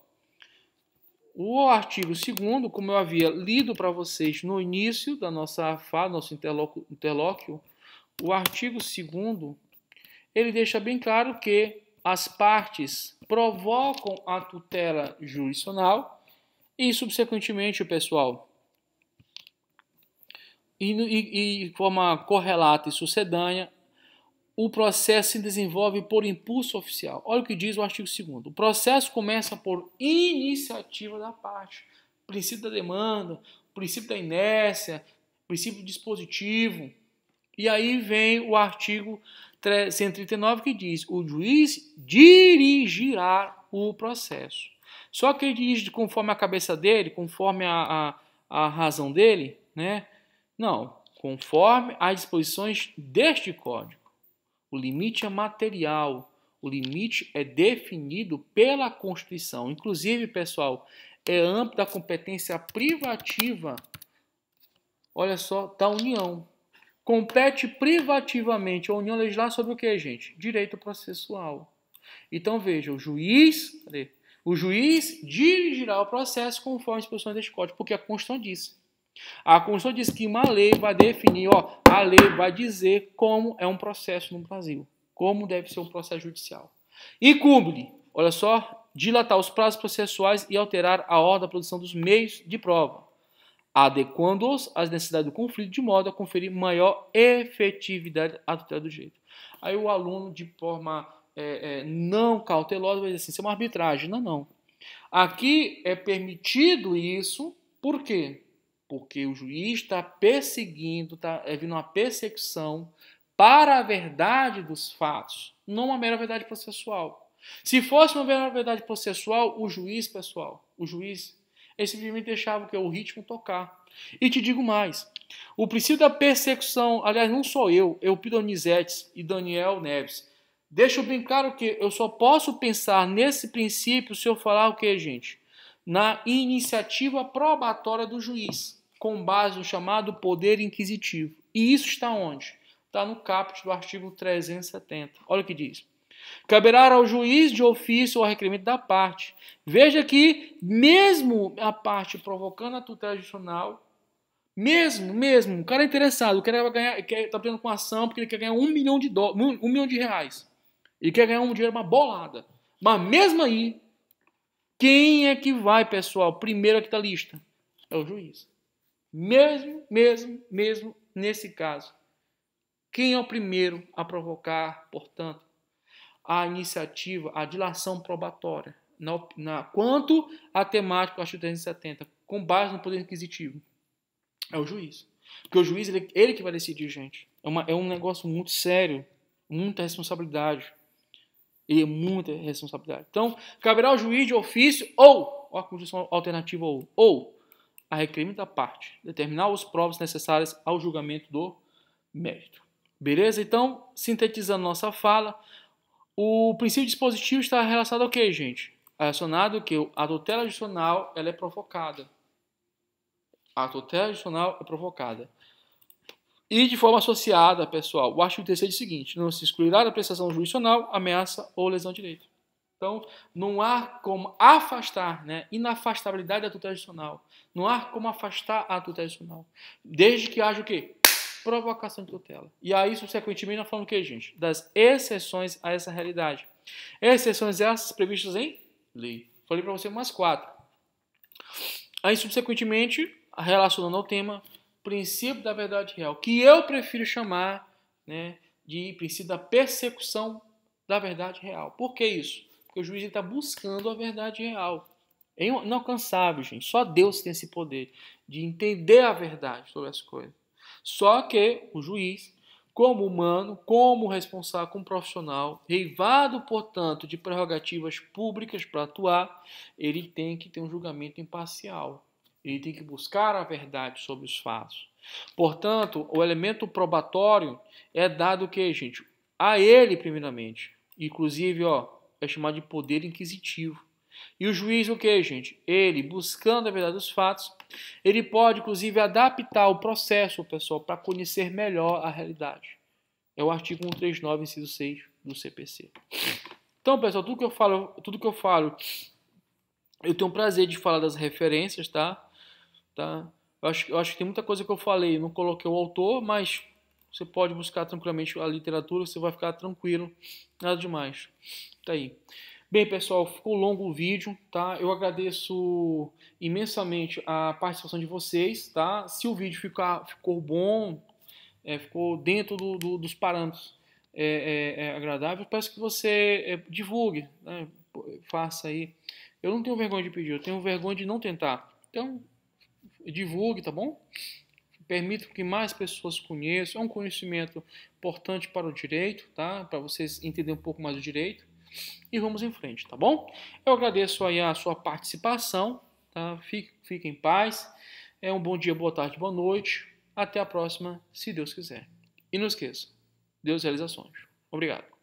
o artigo 2º, como eu havia lido para vocês no início da nossa fala, nosso interlóquio, o artigo 2º, ele deixa bem claro que as partes provocam a tutela jurisdicional e, subsequentemente, pessoal, e de forma correlata e sucedânea, o processo se desenvolve por impulso oficial. Olha o que diz o artigo 2º. O processo começa por iniciativa da parte. Princípio da demanda, princípio da inércia, princípio dispositivo. E aí vem o artigo 139 que diz: o juiz dirigirá o processo. Só que ele dirige conforme a cabeça dele, conforme a razão dele, né? Não, conforme as disposições deste código. O limite é material, o limite é definido pela Constituição. Inclusive, pessoal, é âmbito da competência privativa, olha só, da União. Compete privativamente a União legislar sobre o que, gente? Direito processual. Então, veja, o juiz dirigirá o processo conforme as disposições deste código, porque a Constituição diz. A Constituição diz que uma lei vai definir, a lei vai dizer como é um processo no Brasil, como deve ser um processo judicial. Incumbe-lhe, olha só, dilatar os prazos processuais e alterar a ordem da produção dos meios de prova, adequando-os às necessidades do conflito, de modo a conferir maior efetividade à tutela do direito. Aí o aluno, de forma não cautelosa, vai dizer assim, isso é uma arbitragem. Não. Aqui é permitido isso, por quê? Porque o juiz está perseguindo, está havendo uma perseguição para a verdade dos fatos, não uma mera verdade processual. Se fosse uma mera verdade processual, o juiz, pessoal, ele simplesmente deixava o ritmo tocar. E te digo mais, o princípio da persecução, aliás, não sou eu, Eupídio Donizetti e Daniel Neves, deixo bem claro que eu só posso pensar nesse princípio se eu falar o que, gente? Na iniciativa probatória do juiz, com base no chamado poder inquisitivo. E isso está onde? Está no caput do artigo 370. Olha o que diz. Caberá ao juiz de ofício ou requerimento da parte. Veja que, mesmo a parte provocando a tutela judicial, mesmo, o cara é interessado, o cara vai ganhar, está tendo com ação porque ele quer ganhar $1 milhão, $1 milhão de reais. Ele quer ganhar um dinheiro, uma bolada. Mas mesmo aí, quem é que vai, pessoal, primeiro aqui da lista? É o juiz. Mesmo nesse caso. Quem é o primeiro a provocar, portanto, a iniciativa, a dilação probatória, quanto à temática do artigo 370, com base no poder inquisitivo? É o juiz. Porque o juiz, ele que vai decidir, gente. É um negócio muito sério, muita responsabilidade. E é muita responsabilidade. Então, caberá ao juiz de ofício ou a condição alternativa ou a requerimento da parte determinar os provas necessárias ao julgamento do mérito. Beleza? Então, sintetizando nossa fala, o princípio dispositivo está relacionado ao que, gente? Relacionado que a tutela adicional ela é provocada. A tutela adicional é provocada. E de forma associada, pessoal, o artigo 3º diz o seguinte: não se excluirá da prestação jurisdicional, ameaça ou lesão de direito. Então, não há como afastar, né, inafastabilidade da tutela adicional. Não há como afastar a tutela adicional. Desde que haja o quê? Provocação de tutela. E aí, subsequentemente, nós falamos o quê, gente? Das exceções a essa realidade. Exceções essas previstas em lei. Falei para você umas 4. Aí, subsequentemente, relacionando ao tema, princípio da verdade real, que eu prefiro chamar, né, de princípio da persecução da verdade real. Por que isso? Porque o juiz está buscando a verdade real. É inalcançável, gente. Só Deus tem esse poder de entender a verdade sobre as coisas. Só que o juiz, como humano, como responsável, como profissional, reivado, portanto, de prerrogativas públicas para atuar, ele tem que ter um julgamento imparcial. Ele tem que buscar a verdade sobre os fatos. Portanto, o elemento probatório é dado o que, gente? A ele, primeiramente. Inclusive, é chamado de poder inquisitivo. E o juiz, o que, gente? Ele, buscando a verdade dos fatos, ele pode, inclusive, adaptar o processo, pessoal, para conhecer melhor a realidade. É o artigo 139, inciso 6 do CPC. Então, pessoal, tudo que eu falo, eu tenho prazer de falar das referências, tá? Eu acho que tem muita coisa que eu falei, não coloquei o autor, mas você pode buscar tranquilamente a literatura, você vai ficar tranquilo, nada demais. Tá aí. Bem, pessoal, ficou longo o vídeo, tá? Eu agradeço imensamente a participação de vocês, tá? Se o vídeo ficou bom, ficou dentro dos parâmetros agradável, peço que você divulgue, né? Faça aí. Eu não tenho vergonha de pedir, eu tenho vergonha de não tentar. Então, divulgue, tá bom? Permita que mais pessoas conheçam. É um conhecimento importante para o direito, tá? Para vocês entenderem um pouco mais o direito. E vamos em frente, tá bom? Eu agradeço aí a sua participação, tá? Fique em paz. Um bom dia, boa tarde, boa noite. Até a próxima, se Deus quiser. E não esqueça, Deus realiza sonhos. Obrigado.